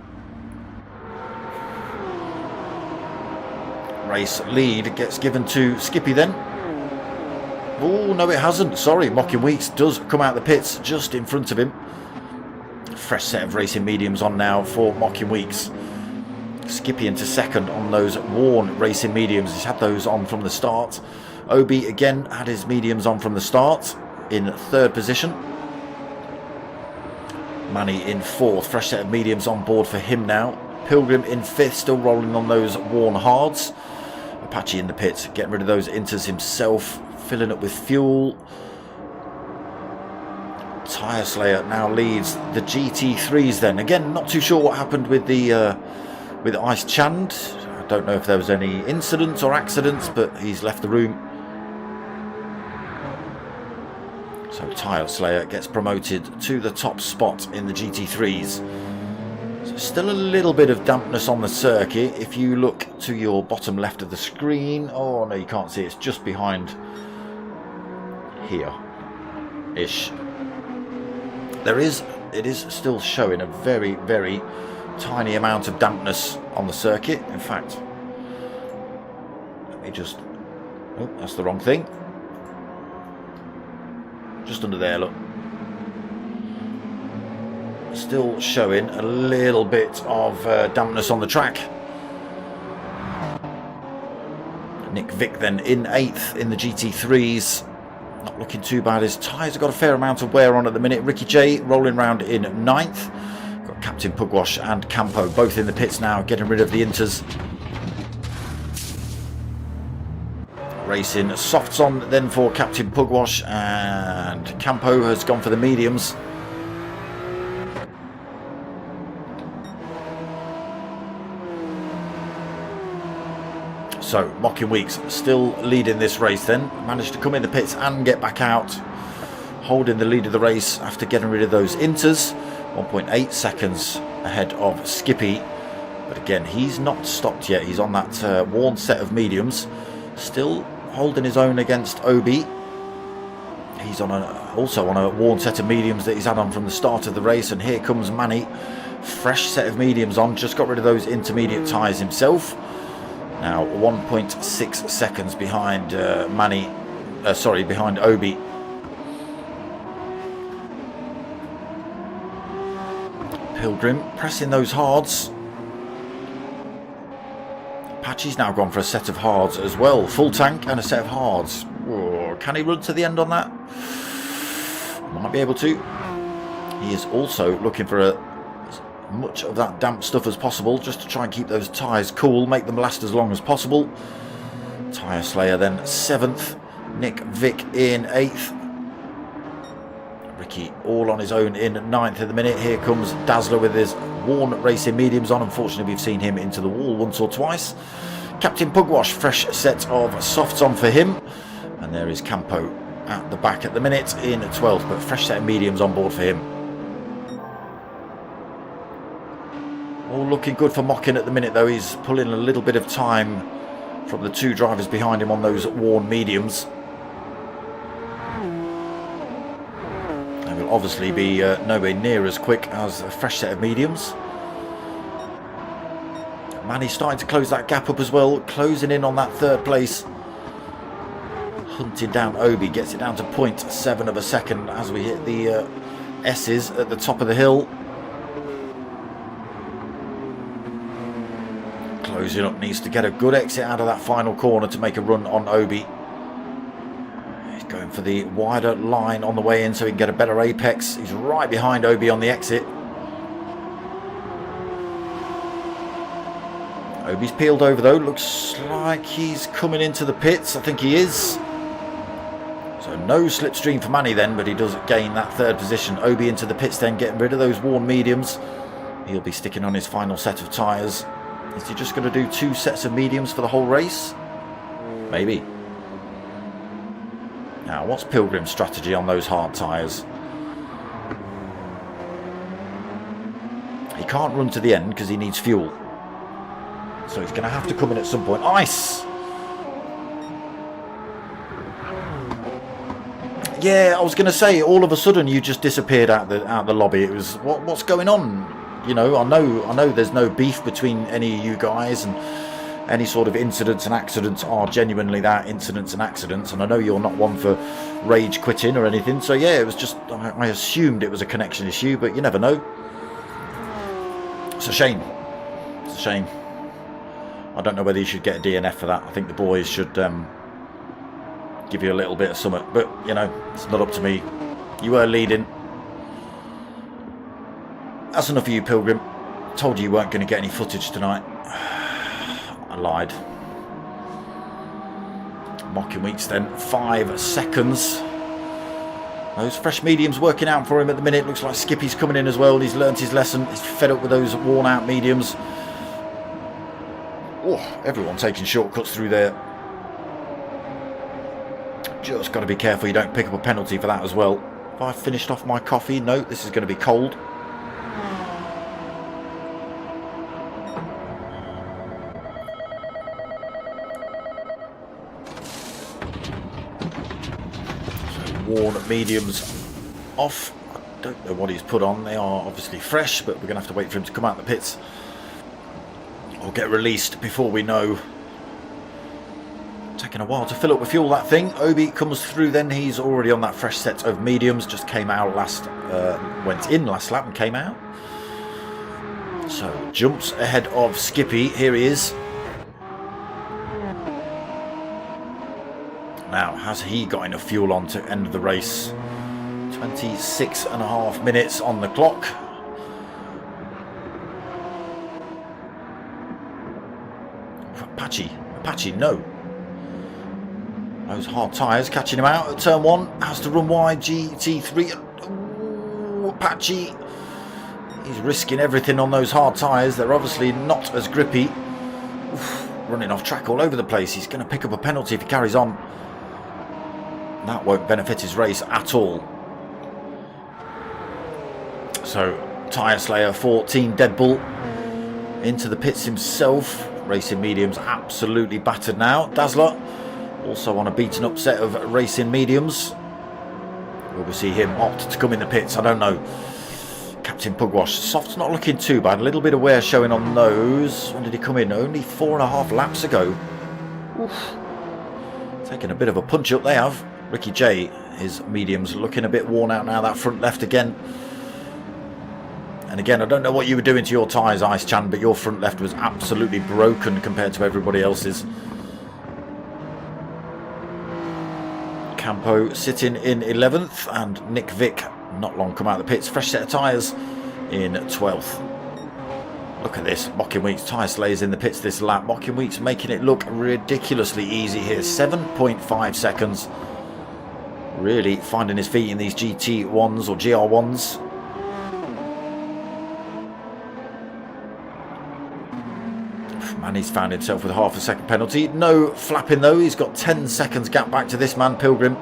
Speaker 1: Race lead gets given to Skippy then. Oh, no it hasn't. Sorry, Mockin Weeks does come out the pits just in front of him. Fresh set of racing mediums on now for Mockin Weeks. Skippy into second on those worn racing mediums. He's had those on from the start. Obi again had his mediums on from the start in third position. Manny in fourth. Fresh set of mediums on board for him now. Pilgrim in fifth, still rolling on those worn hards. Apache in the pits, getting rid of those inters himself, filling up with fuel. Tyre Slayer now leads the GT3s then. Again, not too sure what happened with the Ice Chand. I don't know if there was any incidents or accidents, but he's left the room. So Tyre Slayer gets promoted to the top spot in the GT3s. Still a little bit of dampness on the circuit. If you look to your bottom left of the screen, oh no, you can't see, it's just behind here ish. It is still showing a very, very tiny amount of dampness on the circuit. In fact, let me just, oh, that's the wrong thing. Just under there, look. Still showing a little bit of dampness on the track. Nick Vick then in 8th in the GT3s. Not looking too bad. His tyres have got a fair amount of wear on at the minute. Ricky J rolling round in 9th. Got Captain Pugwash and Campo both in the pits now, getting rid of the inters. Racing softs on then for Captain Pugwash, and Campo has gone for the mediums. So, Mockin Weeks still leading this race then. Managed to come in the pits and get back out. Holding the lead of the race after getting rid of those inters. 1.8 seconds ahead of Skippy. But again, he's not stopped yet. He's on that worn set of mediums. Still holding his own against Obi. He's on also on a worn set of mediums that he's had on from the start of the race. And here comes Manny. Fresh set of mediums on. Just got rid of those intermediate tyres himself. Now 1.6 seconds behind behind Obi. Pilgrim pressing those hards. Apache's now gone for a set of hards as well. Full tank and a set of hards. Whoa, can he run to the end on that? Might be able to. He is also looking for as much of that damp stuff as possible, just to try and keep those tyres cool, make them last as long as possible. Tyre Slayer then 7th. Nick Vick in 8th. Ricky all on his own in 9th at the minute. Here comes Dazzler with his worn racing mediums on. Unfortunately, we've seen him into the wall once or twice. Captain Pugwash, fresh set of softs on for him. And there is Campo at the back at the minute in 12th, but fresh set of mediums on board for him. All looking good for Mockin at the minute though. He's pulling a little bit of time from the two drivers behind him on those worn mediums. There will obviously be nowhere near as quick as a fresh set of mediums. Manny's starting to close that gap up as well, closing in on that third place. Hunting down Obi, gets it down to 0.7 of a second as we hit the S's at the top of the hill. Closing up, needs to get a good exit out of that final corner to make a run on Obi. He's going for the wider line on the way in so he can get a better apex. He's right behind Obi on the exit. Obi's peeled over though, looks like he's coming into the pits, I think he is. So no slipstream for Manny then, but he does gain that third position. Obi into the pits then, getting rid of those worn mediums. He'll be sticking on his final set of tyres. Is he just going to do 2 sets of mediums for the whole race? Maybe. Now, what's Pilgrim's strategy on those hard tyres? He can't run to the end because he needs fuel. So he's going to have to come in at some point. Ice! Yeah, I was going to say, all of a sudden you just disappeared out the lobby. It was, what's going on? You know, I know there's no beef between any of you guys, and any sort of incidents and accidents are genuinely that, incidents and accidents. And I know you're not one for rage quitting or anything. So yeah, it was just, I assumed it was a connection issue, but you never know. It's a shame. It's a shame. I don't know whether you should get a DNF for that. I think the boys should give you a little bit of something. But, you know, it's not up to me. You were leading. That's enough of you, Pilgrim. Told you weren't going to get any footage tonight. I lied. Mocking Weeks then. 5 seconds. Those fresh mediums working out for him at the minute. Looks like Skippy's coming in as well. He's learnt his lesson. He's fed up with those worn out mediums. Oh, everyone taking shortcuts through there. Just got to be careful you don't pick up a penalty for that as well. Have I finished off my coffee? No, this is going to be cold. So worn mediums off. I don't know what he's put on. They are obviously fresh, but we're going to have to wait for him to come out the pits. Or get released before we know. Taking a while to fill up with fuel, that thing. Obi comes through then. He's already on that fresh set of mediums. Just came out went in last lap and came out. So jumps ahead of Skippy. Here he is. Now, has he got enough fuel on to end the race? 26.5 minutes on the clock. Apache, no. Those hard tyres catching him out at turn 1. Has to run wide. GT3. Ooh, Apache. He's risking everything on those hard tyres. They're obviously not as grippy. Oof, running off track all over the place. He's going to pick up a penalty if he carries on. That won't benefit his race at all. So, Tyre Slayer 14 Deadbull into the pits himself. Racing mediums absolutely battered now. Dazzler also on a beaten up set of racing mediums. Will we see him opt to come in the pits? I don't know. Captain Pugwash. Soft's not looking too bad. A little bit of wear showing on those. When did he come in? Only 4.5 laps ago. Oof. Taking a bit of a punch up they have. Ricky J, his mediums looking a bit worn out now. That front left again. And again, I don't know what you were doing to your tyres, Ice Chan, but your front left was absolutely broken compared to everybody else's. Campo sitting in 11th, and Nick Vick not long come out of the pits. Fresh set of tyres in 12th. Look at this. Mocking Weeks tyre slayers in the pits this lap. Mocking Weeks making it look ridiculously easy here. 7.5 seconds. Really finding his feet in these GT1s or GR1s. Manny's found himself with a half a second penalty. No flapping though. He's got 10 seconds gap back to this man, Pilgrim.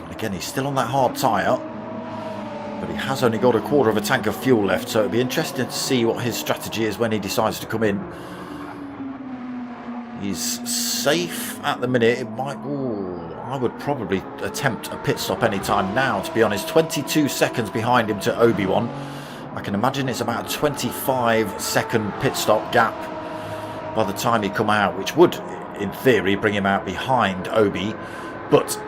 Speaker 1: And again, he's still on that hard tyre. But he has only got a quarter of a tank of fuel left. So it'll be interesting to see what his strategy is when he decides to come in. He's safe at the minute. It might... Ooh, I would probably attempt a pit stop anytime now, to be honest. 22 seconds behind him to Obi-Wan. I can imagine it's about a 25-second pit stop gap by the time he come out, which would, in theory, bring him out behind Obi. But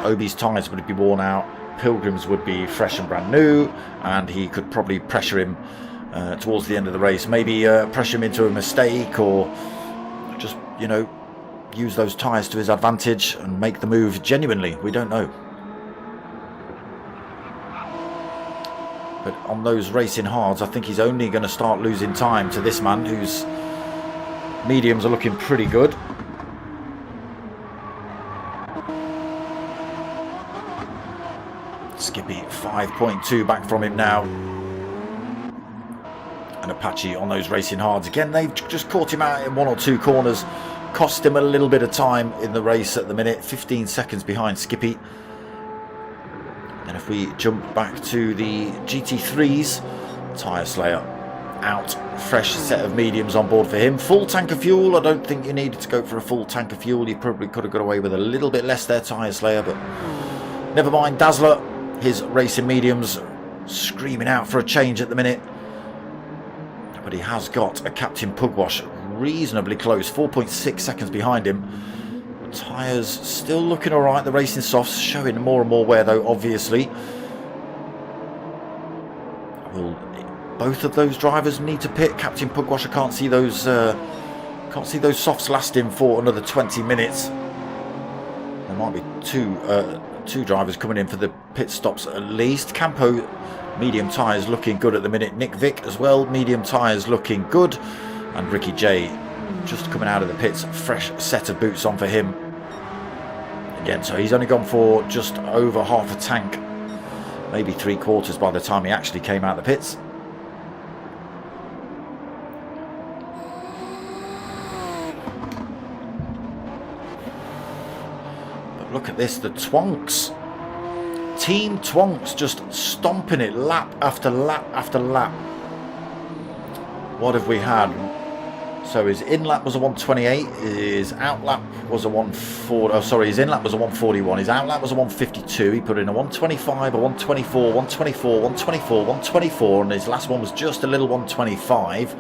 Speaker 1: Obi's tyres would be worn out, Pilgrim's would be fresh and brand new, and he could probably pressure him towards the end of the race. Maybe pressure him into a mistake, or just, you know, use those tyres to his advantage and make the move genuinely. We don't know. But on those racing hards, I think he's only going to start losing time to this man, whose mediums are looking pretty good. Skippy 5.2 back from him now. And Apache on those racing hards. Again, they've just caught him out in one or two corners. Cost him a little bit of time in the race at the minute. 15 seconds behind Skippy. And if we jump back to the GT3s, Tyre Slayer out. Fresh set of mediums on board for him. Full tank of fuel. I don't think you needed to go for a full tank of fuel. You probably could have got away with a little bit less there, Tyre Slayer, but never mind. Dazzler, his racing mediums screaming out for a change at the minute. But he has got a Captain Pugwash reasonably close, 4.6 seconds behind him. Tyres still looking alright. The racing softs showing more and more wear though, obviously. Will both of those drivers need to pit? Captain Pugwash, I can't see those softs lasting for another 20 minutes. There might be two drivers coming in for the pit stops at least. Campo, medium tyres looking good at the minute. Nick Vick as well, medium tyres looking good. And Ricky J just coming out of the pits, fresh set of boots on for him. Again, so he's only gone for just over half a tank, maybe 3/4 by the time he actually came out of the pits. But look at this, the Twonks. Team Twonks just stomping it lap after lap after lap. What have we had? So his in lap was a 128, his out lap was a 140. Oh, sorry, his in lap was a 141, his out lap was a 152. He put in a 125, a 124, 124, 124, 124, and his last one was just a little 125.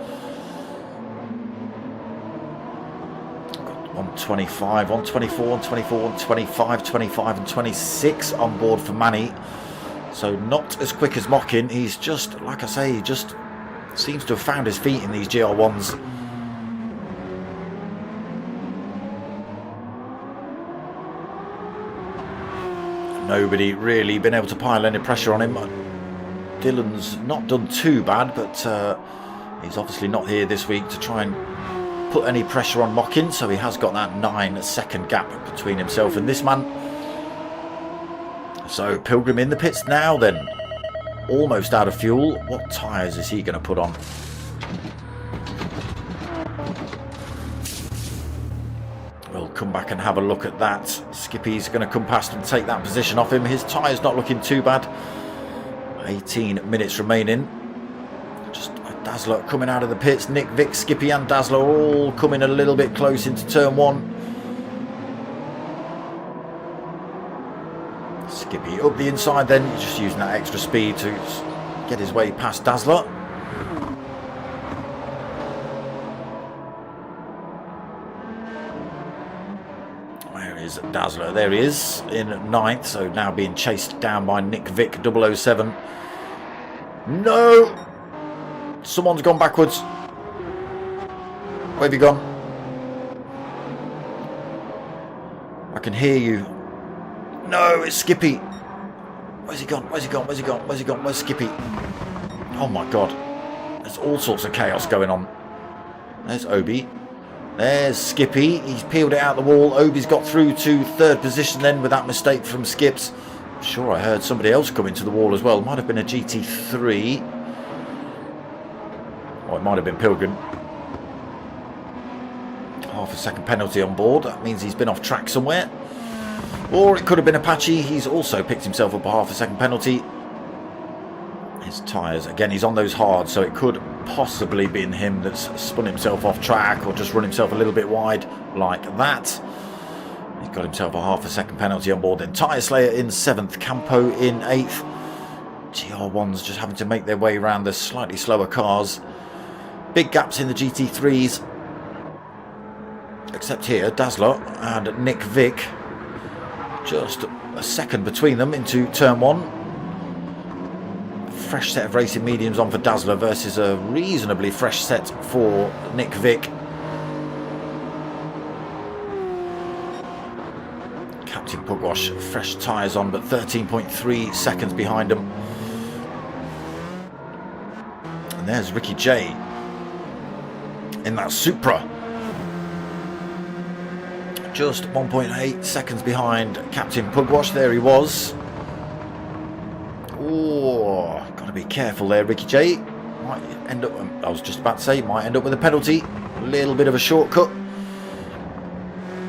Speaker 1: 125, 124, 124, 125, 25, and 26 on board for Manny. So not as quick as Mockin. He's just, like I say, he just seems to have found his feet in these GR1s. Nobody really been able to pile any pressure on him. Dylan's not done too bad, but he's obviously not here this week to try and put any pressure on Mockin, so he has got that 9-second gap between himself and this man. So Pilgrim in the pits now then. Almost out of fuel. What tyres is he going to put on? We'll come back and have a look at that. Skippy's going to come past and take that position off him. His tyre's not looking too bad. 18 minutes remaining. Just Dazzler coming out of the pits. Nick Vick, Skippy and Dazzler all coming a little bit close into turn one. Skippy up the inside then, just using that extra speed to get his way past Dazzler. Where is Dazzler? There he is in 9th, so now being chased down by Nick Vick 007. No! Someone's gone backwards. Where have you gone? I can hear you. No, it's Skippy. Where's he gone? Where's he gone? Where's he gone? Where's he gone? Where's Skippy? Oh my god. There's all sorts of chaos going on. There's Obi. There's Skippy. He's peeled it out the wall. Obi's got through to 3rd position then with that mistake from Skips. I'm sure I heard somebody else come into the wall as well. Might have been a GT3. Or it might have been Pilgrim. Half a second penalty on board. That means he's been off track somewhere. Or it could have been Apache. He's also picked himself up a half a second penalty. His tyres, again, he's on those hard, so it could possibly been him that's spun himself off track or just run himself a little bit wide like that. He's got himself a half a second penalty on board. Then Tyre Slayer in 7th, Campo in 8th. GR1s just having to make their way around the slightly slower cars. Big gaps in the GT3s. Except here, Dazzler and Nick Vick. Just a second between them into turn 1. Fresh set of racing mediums on for Dazzler versus a reasonably fresh set for Nick Vick. Captain Pugwash, fresh tyres on, but 13.3 seconds behind him. And there's Ricky J in that Supra. Just 1.8 seconds behind Captain Pugwash. There he was. Oh, got to be careful there, Ricky J. Might end up, I was just about to say, might end up with a penalty. A little bit of a shortcut.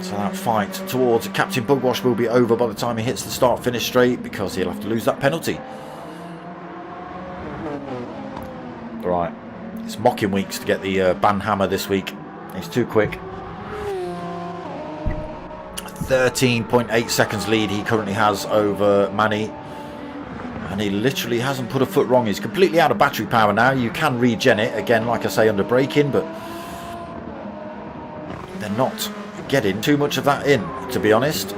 Speaker 1: So that fight towards Captain Pugwash will be over by the time he hits the start-finish straight, because he'll have to lose that penalty. Right, it's mocking weeks to get the ban hammer this week. He's too quick. 13.8 seconds lead he currently has over Manny. And he literally hasn't put a foot wrong. He's completely out of battery power now. You can regen it, again, like I say, under braking, but they're not getting too much of that in, to be honest.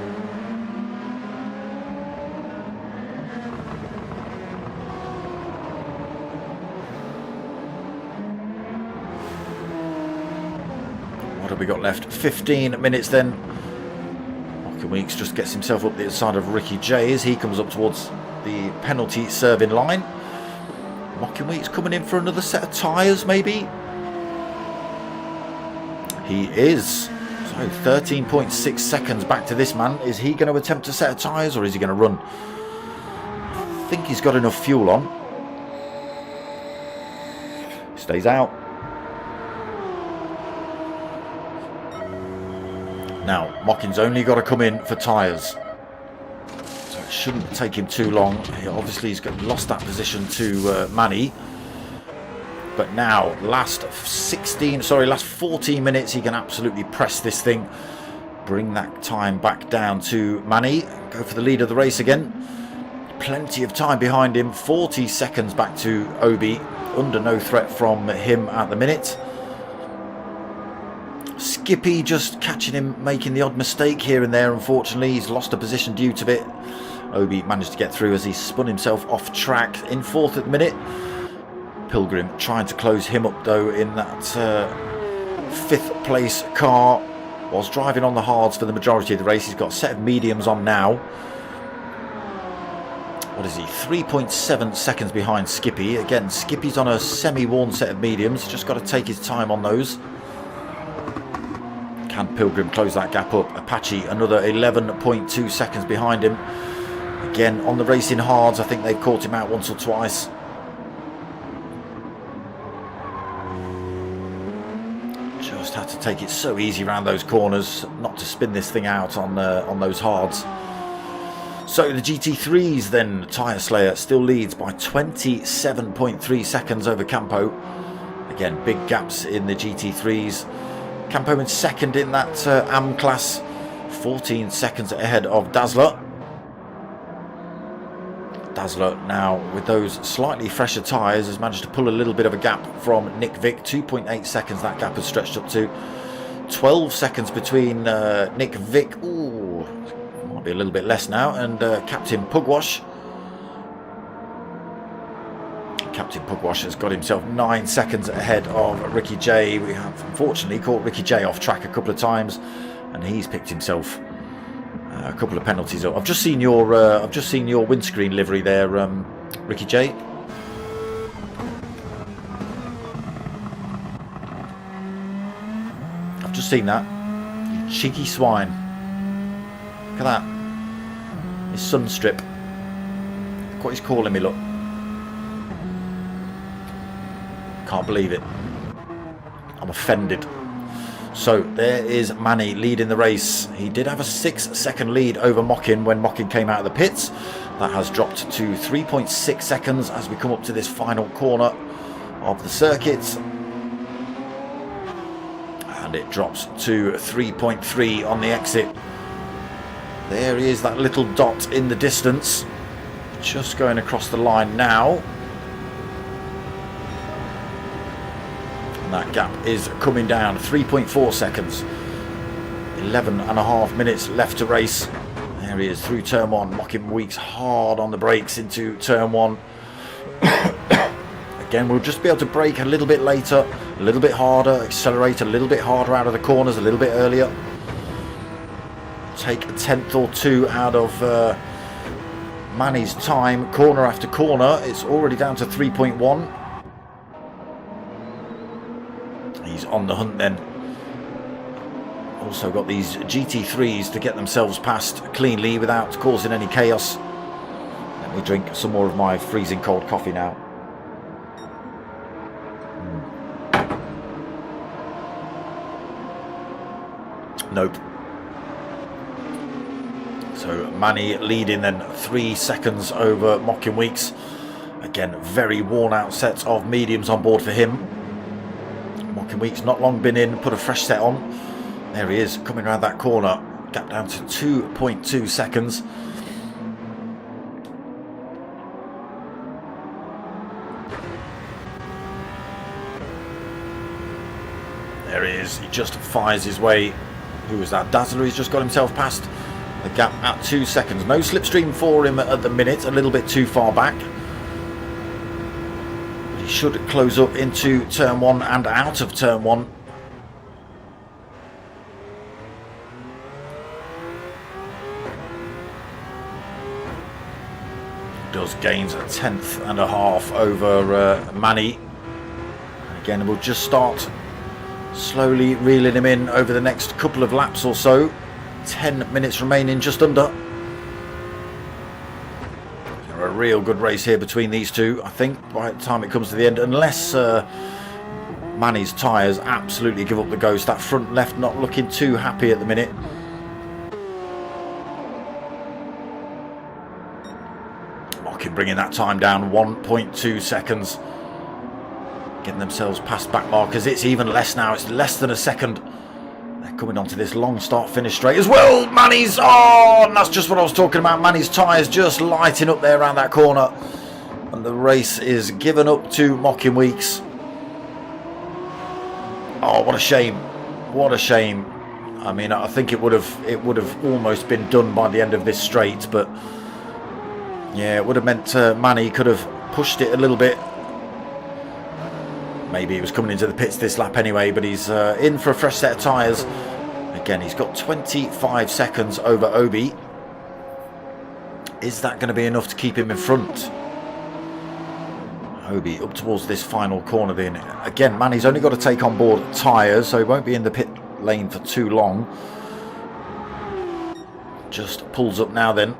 Speaker 1: What have we got left? 15 minutes then. Mocking Weeks just gets himself up the other side of Ricky J as he comes up towards the penalty serving line. Mocking Weeks coming in for another set of tyres, maybe? He is. So 13.6 seconds back to this man. Is he going to attempt a set of tyres, or is he going to run? I think he's got enough fuel on. Stays out. Now, Mocking's only got to come in for tyres. So it shouldn't take him too long. Obviously, he's lost that position to Manny. But now, last 14 minutes, he can absolutely press this thing. Bring that time back down to Manny. Go for the lead of the race again. Plenty of time behind him. 40 seconds back to Obi. Under no threat from him at the minute. Skippy just catching him, making the odd mistake here and there. Unfortunately, he's lost a position due to it. Obi managed to get through as he spun himself off track in 4th at the minute. Pilgrim trying to close him up though in that 5th place car. Was driving on the hards for the majority of the race. He's got a set of mediums on now. What is he? 3.7 seconds behind Skippy. Again, Skippy's on a semi-worn set of mediums. Just got to take his time on those. Can Pilgrim close that gap up? Apache another 11.2 seconds behind him. Again, on the racing hards, I think they've caught him out once or twice. Just had to take it so easy around those corners, not to spin this thing out on those hards. So the GT3s then, Tyre Slayer still leads by 27.3 seconds over Campo. Again, big gaps in the GT3s. Campo in 2nd in that AM class, 14 seconds ahead of Dazzler. Dazzler now, with those slightly fresher tyres, has managed to pull a little bit of a gap from Nick Vick. 2.8 seconds that gap has stretched up to. 12 seconds between Nick Vick, ooh, might be a little bit less now, and Captain Pugwash. Captain Pugwash has got himself 9 seconds ahead of Ricky J. We have unfortunately caught Ricky J off track a couple of times, and he's picked himself a couple of penalties up. I've just seen your windscreen livery there, Ricky J. I've just seen that. You cheeky swine. Look at that. His sunstrip. Look what he's calling me, look. Can't believe it. I'm offended. So there is Manny leading the race. He did have a 6-second lead over Mockin when Mockin came out of the pits. That has dropped to 3.6 seconds as we come up to this final corner of the circuit. And it drops to 3.3 on the exit. There he is, that little dot in the distance. Just going across the line now. And that gap is coming down. 3.4 seconds. 11.5 minutes left to race. There he is through turn one. Mocking Weeks hard on the brakes into turn one. Again, we'll just be able to brake a little bit later, a little bit harder, accelerate a little bit harder out of the corners, a little bit earlier. Take a tenth or two out of Manny's time, corner after corner. It's already down to 3.1. He's on the hunt then. Also got these GT3s to get themselves past cleanly without causing any chaos. Let me drink some more of my freezing cold coffee now. Nope. So Manny leading then 3 seconds over Mocking Weeks. Again, very worn out sets of mediums on board for him. Mocking Weeks not long been in, put a fresh set on. There he is, coming around that corner. Gap down to 2.2 seconds. There he is, he just fires his way. Who was that? Dazzler, he's just got himself past the gap at 2 seconds. No slipstream for him at the minute, a little bit too far back. He should close up into turn one and out of turn one. Does gains a tenth and a half over Manny. Again, we'll just start slowly reeling him in over the next couple of laps or so. 10 minutes remaining, just under. A real good race here between these two, I think, by the time it comes to the end, unless Manny's tyres absolutely give up the ghost. That front left not looking too happy at the minute. Mocking bringing that time down 1.2 seconds. Getting themselves past back markers. It's even less now. It's less than a second. They're coming onto this long start finish straight as well. Manny's on. And that's just what I was talking about. Manny's tyres just lighting up there around that corner. And the race is given up to Mocking Weeks. Oh, what a shame. What a shame. I mean, I think it would have almost been done by the end of this straight, but yeah, it would have meant Manny could have pushed it a little bit. Maybe he was coming into the pits this lap anyway, but he's in for a fresh set of tyres. Again, he's got 25 seconds over Obi. Is that going to be enough to keep him in front? Obi up towards this final corner then. Again, Manny's only got to take on board tyres, so he won't be in the pit lane for too long. Just pulls up now then.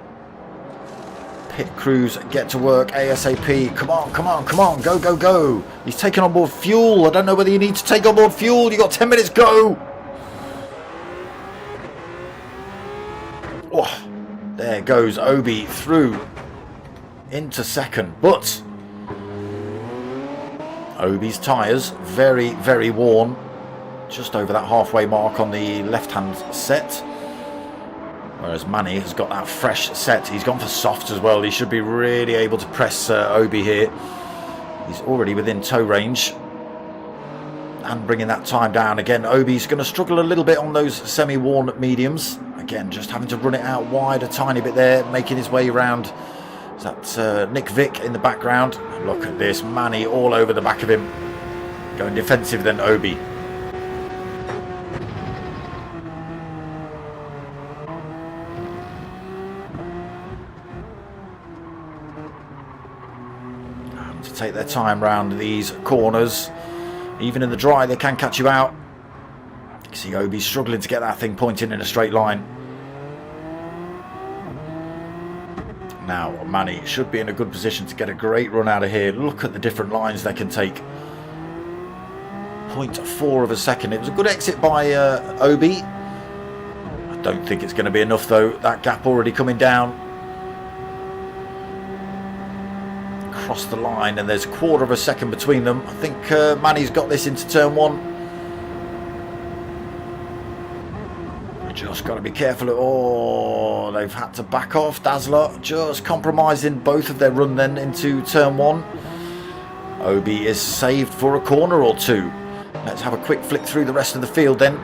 Speaker 1: Pit crews get to work ASAP. Come on, come on, come on. Go, go, go. He's taking on board fuel. I don't know whether you need to take on board fuel. You got 10 minutes, go. Oh, there goes Obi through into second. But Obi's tyres very, very worn. Just over that halfway mark on the left-hand set. Whereas Manny has got that fresh set. He's gone for softs as well. He should be really able to press Obi here. He's already within tow range. And bringing that time down again. Obi's going to struggle a little bit on those semi-worn mediums. Again, just having to run it out wide a tiny bit there. Making his way around. That's Nick Vick in the background. Look at this. Manny all over the back of him. Going defensive then Obi. Take their time round these corners. Even in the dry they can catch you out. You can see Obi struggling to get that thing pointing in a straight line. Now Manny should be in a good position to get a great run out of here. Look at the different lines they can take. 0.4 of a second. It was a good exit by Obi. I don't think it's going to be enough though. That gap already coming down. Across the line, and there's a quarter of a second between them. I think Manny's got this into turn one. Just got to be careful. Oh, they've had to back off. Dazzler just compromising both of their run then into turn one. Obi is saved for a corner or two. Let's have a quick flick through the rest of the field then.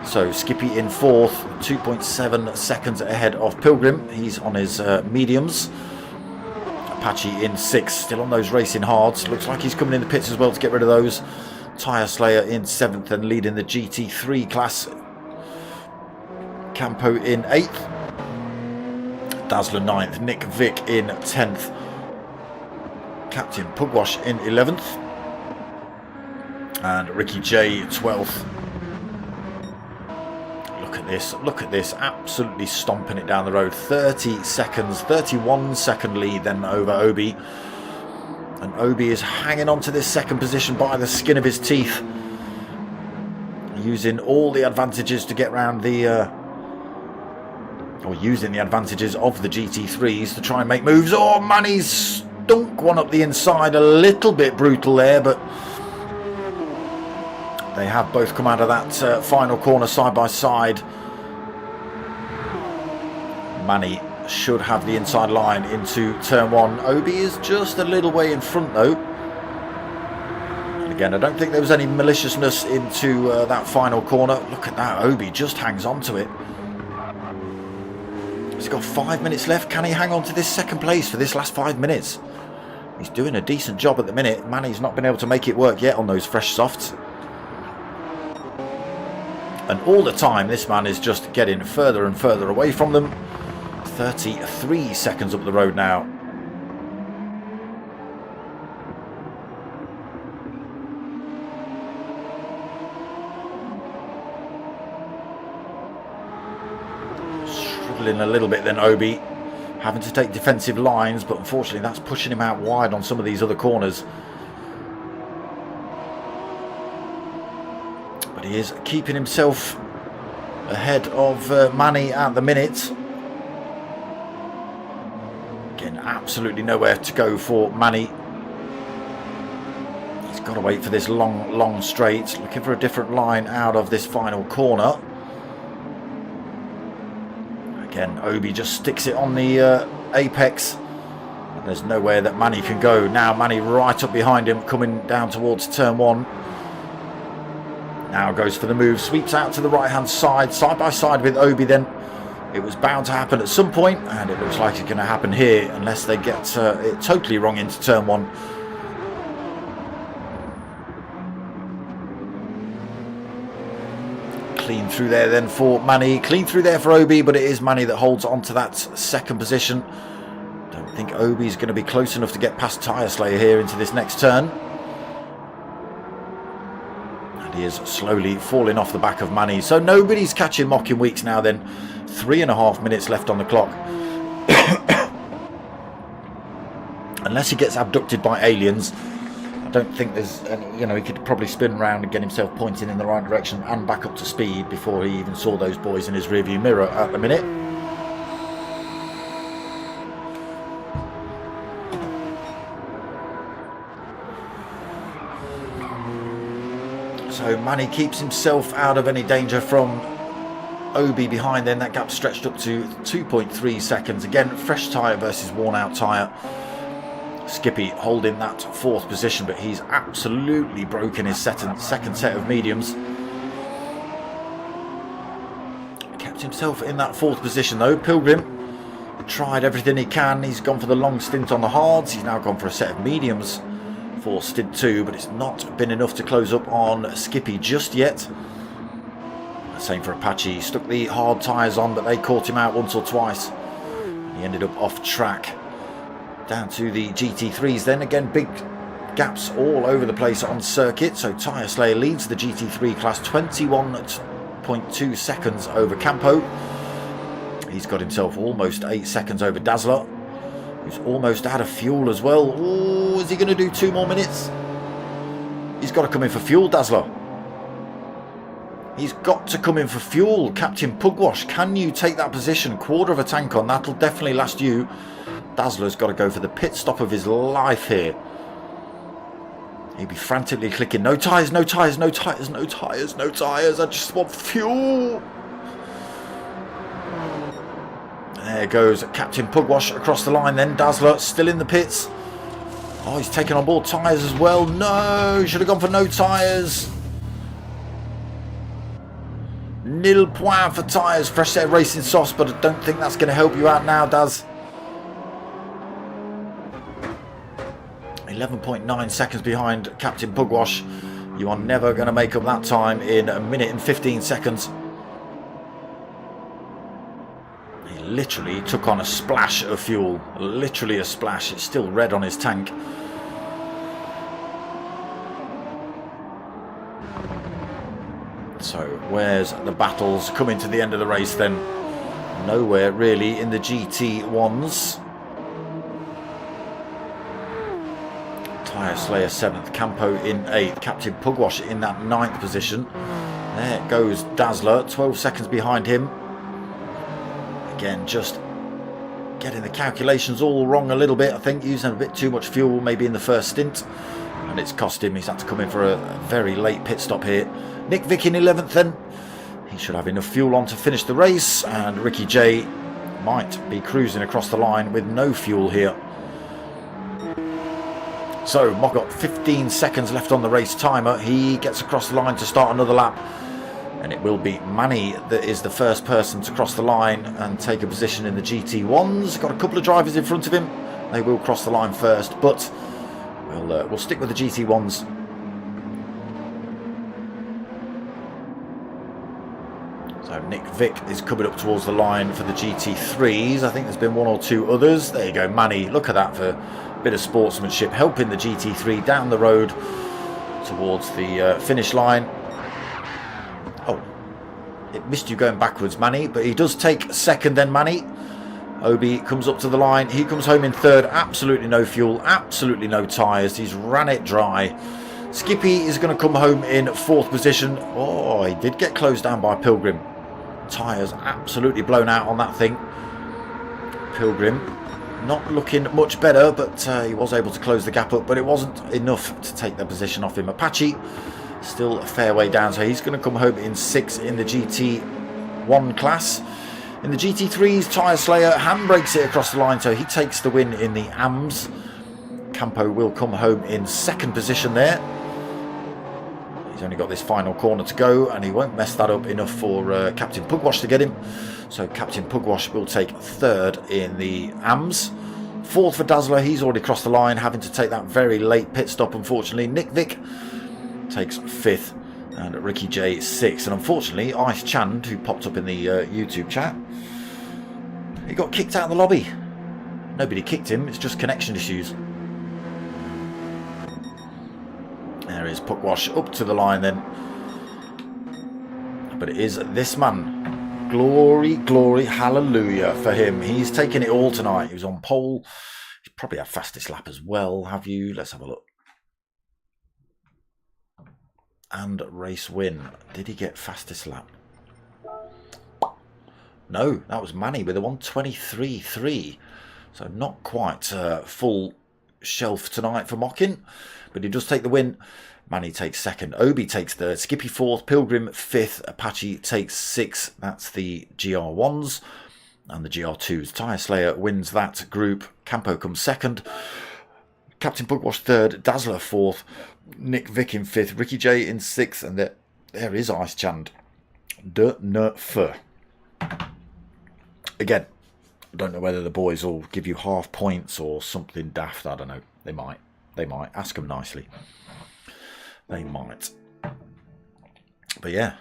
Speaker 1: So Skippy in fourth, 2.7 seconds ahead of Pilgrim. He's on his mediums. Apache in sixth, still on those racing hards. Looks like he's coming in the pits as well to get rid of those. Tyre Slayer in seventh and leading the GT3 class. Campo in 8th, Dazzler 9th, Nick Vick in 10th, Captain Pugwash in 11th, and Ricky J 12th. Look at this, absolutely stomping it down the road. 30 seconds, 31 second lead then over Obi, and Obi is hanging on to this second position by the skin of his teeth, using all the advantages to get round the or using the advantages of the GT3s to try and make moves. Oh, Manny's stunk one up the inside, a little bit brutal there, but they have both come out of that final corner side by side. Manny should have the inside line into turn one. Obi is just a little way in front though. And again, I don't think there was any maliciousness into that final corner. Look at that, Obi just hangs on to it. He's got 5 minutes left. Can he hang on to this second place for this last 5 minutes? He's doing a decent job at the minute. Manny's not been able to make it work yet on those fresh softs. And all the time, this man is just getting further and further away from them. 33 seconds up the road now. Struggling a little bit then, Obi. Having to take defensive lines, but unfortunately that's pushing him out wide on some of these other corners. But he is keeping himself ahead of Manny at the minute. Again, absolutely nowhere to go for Manny. He's got to wait for this long straight. Looking for a different line out of this final corner. Again, Obi just sticks it on the apex. There's nowhere that Manny can go. Now Manny right up behind him, coming down towards turn one. Now goes for the move, sweeps out to the right hand side by side with Obi then. It was bound to happen at some point, and it looks like it's going to happen here unless they get it totally wrong into turn one. Clean through there then for Manny, clean through there for Obi, but it is Manny that holds on to that second position. Don't think Obi's going to be close enough to get past Tyre Slayer here into this next turn. And he is slowly falling off the back of Manny, so nobody's catching Mocking Weeks now then. 3.5 minutes left on the clock. Unless he gets abducted by aliens, I don't think there's any, you know, he could probably spin around and get himself pointing in the right direction and back up to speed before he even saw those boys in his rearview mirror at the minute. So Manny keeps himself out of any danger from Obi behind then. That gap stretched up to 2.3 seconds. Again, fresh tyre versus worn out tyre. Skippy holding that fourth position, but he's absolutely broken his second set of mediums. Kept himself in that fourth position though. Pilgrim tried everything he can. He's gone for the long stint on the hards. He's now gone for a set of mediums for stint 2, but it's not been enough to close up on Skippy just yet. Same for Apache. He stuck the hard tyres on, but they caught him out once or twice. He ended up off track. Down to the GT3s then. Again, big gaps all over the place on circuit. So Tyre Slayer leads the GT3 class 21.2 seconds over Campo. He's got himself almost 8 seconds over Dazzler, who's almost out of fuel as well. Oh, is he going to do 2 more minutes? He's got to come in for fuel, Dazzler. He's got to come in for fuel. Captain Pugwash, can you take that position? Quarter of a tank on. That'll definitely last you. Dazzler's got to go for the pit stop of his life here. He'd be frantically clicking. No tyres, no tyres, no tyres, no tyres, no tyres. I just want fuel. There goes Captain Pugwash across the line then. Dazzler still in the pits. Oh, he's taken on board tyres as well. No, he should have gone for no tyres. Nil point for tyres. Fresh set of racing softs, but I don't think that's going to help you out now, Daz. 11.9 seconds behind Captain Pugwash. You are never going to make up that time in a minute and 15 seconds. He literally took on a splash of fuel. Literally a splash. It's still red on his tank. So where's the battles coming to the end of the race then? Nowhere really in the GT1s. Tyre Slayer 7th, Campo in 8th, Captain Pugwash in that 9th position. There goes Dazzler, 12 seconds behind him. Again, just getting the calculations all wrong a little bit, I think, using a bit too much fuel maybe in the first stint. And it's cost him, he's had to come in for a very late pit stop here. Nick Vick in 11th then. He should have enough fuel on to finish the race. And Ricky J might be cruising across the line with no fuel here. So Mock got 15 seconds left on the race timer. He gets across the line to start another lap. And it will be Manny that is the first person to cross the line and take a position in the GT1s. Got a couple of drivers in front of him. They will cross the line first, but we'll stick with the GT1s. So Nick Vick is coming up towards the line for the GT3s. I think there's been one or two others. There you go, Manny. Look at that for a bit of sportsmanship, helping the GT3 down the road towards the finish line. Oh, it missed you going backwards, Manny, but he does take second then, Manny. Obi comes up to the line. He comes home in third. Absolutely no fuel, absolutely no tyres. He's ran it dry. Skippy is going to come home in fourth position. Oh, he did get closed down by Pilgrim. Tyres absolutely blown out on that thing. Pilgrim not looking much better, but he was able to close the gap up, but it wasn't enough to take the position off him. Apache still a fair way down, so he's going to come home in 6th in the GT1 class. In the GT3s, Tyre Slayer handbrakes it across the line, so he takes the win in the AMS. Campo will come home in 2nd position there. He's only got this final corner to go, and he won't mess that up enough for Captain Pugwash to get him. So Captain Pugwash will take 3rd in the AMS. 4th for Dazzler, he's already crossed the line, having to take that very late pit stop, unfortunately. Nick Vick takes 5th, and Ricky J 6th. And unfortunately, Ice Chand, who popped up in the YouTube chat, he got kicked out of the lobby. Nobody kicked him, it's just connection issues. There is Pugwash up to the line then. But it is this man. Glory, glory, hallelujah for him. He's taken it all tonight. He was on pole. He's probably had fastest lap as well, have you? Let's have a look. And race win. Did he get fastest lap? No, that was Manny with a 1:23.3. So not quite full shelf tonight for Mockin, but he does take the win. Manny takes 2nd, Obi takes 3rd, Skippy 4th, Pilgrim 5th, Apache takes 6th. That's the GR1s and the GR2s. Tyre Slayer wins that group. Campo comes 2nd, Captain Pugwash 3rd, Dazzler 4th, Nick Vick in 5th, Ricky J in 6th, and there is Ice Chand de Neuf. Again, I don't know whether the boys will give you half points or something daft. I don't know. They might. They might. Ask them nicely. They might. But yeah,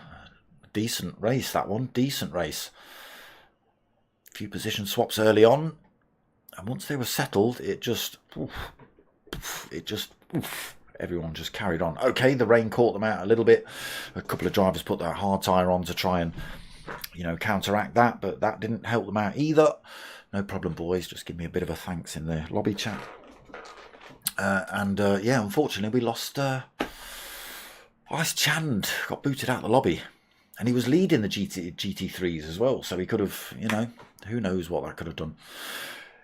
Speaker 1: decent race, that one. Decent race. A few position swaps early on. And once they were settled, everyone just carried on. Okay, the rain caught them out a little bit. A couple of drivers put that hard tyre on to try and, counteract that. But that didn't help them out either. No problem, boys. Just give me a bit of a thanks in the lobby chat. Yeah, unfortunately, we lost Ice Chand. Got booted out of the lobby. And he was leading the GT3s as well. So he could have, who knows what that could have done.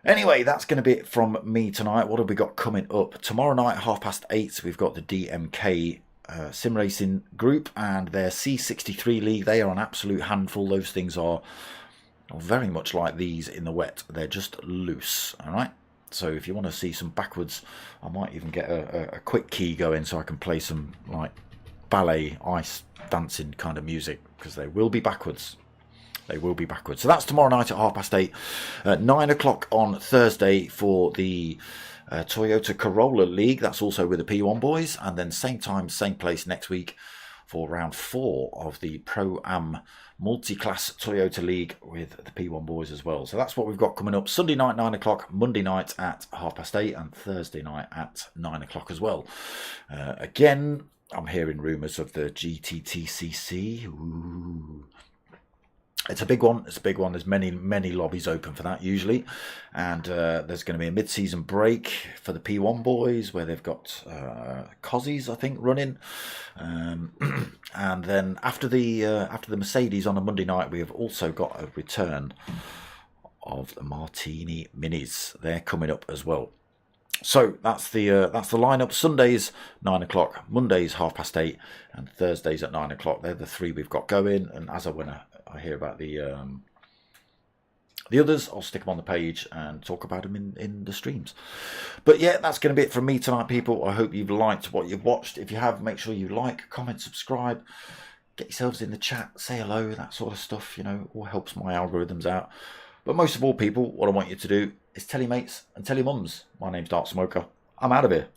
Speaker 1: Anyway, that's going to be it from me tonight. What have we got coming up? Tomorrow night, 8:30, we've got the DMK sim racing group and their C63 league. They are an absolute handful. Those things are are very much like these in the wet. They're just loose, all right? So if you want to see some backwards, I might even get a quick key going so I can play some like ballet, ice dancing kind of music, because they will be backwards. They will be backwards. So that's tomorrow night at 8:30. 9 o'clock on Thursday for the Toyota Corolla League. That's also with the P1 boys. And then same time, same place next week for round 4 of the Pro-Am Multiclass Toyota League with the P1 boys as well. So that's what we've got coming up. Sunday night, 9 o'clock. Monday night at 8:30. And Thursday night at 9 o'clock as well. Again, I'm hearing rumours of the GTTCC. Ooh. It's a big one. It's a big one. There's many lobbies open for that usually, and there's going to be a mid-season break for the P1 boys where they've got Cozzies, I think, running, and then after the Mercedes on a Monday night, we have also got a return of the Martini Minis. They're coming up as well. So that's the lineup. Sundays 9 o'clock, Mondays 8:30, and Thursdays at 9 o'clock. They're the 3 we've got going. And as I hear about the others, I'll stick them on the page and talk about them in the streams. But yeah, that's going to be it from me tonight, people. I hope you've liked what you've watched. If you have, make sure you like, comment, subscribe, get yourselves in the chat, say hello, that sort of stuff. You know, all helps my algorithms out. But most of all, people, what I want you to do is tell your mates and tell your mums. My name's Dark Smoker. I'm out of here.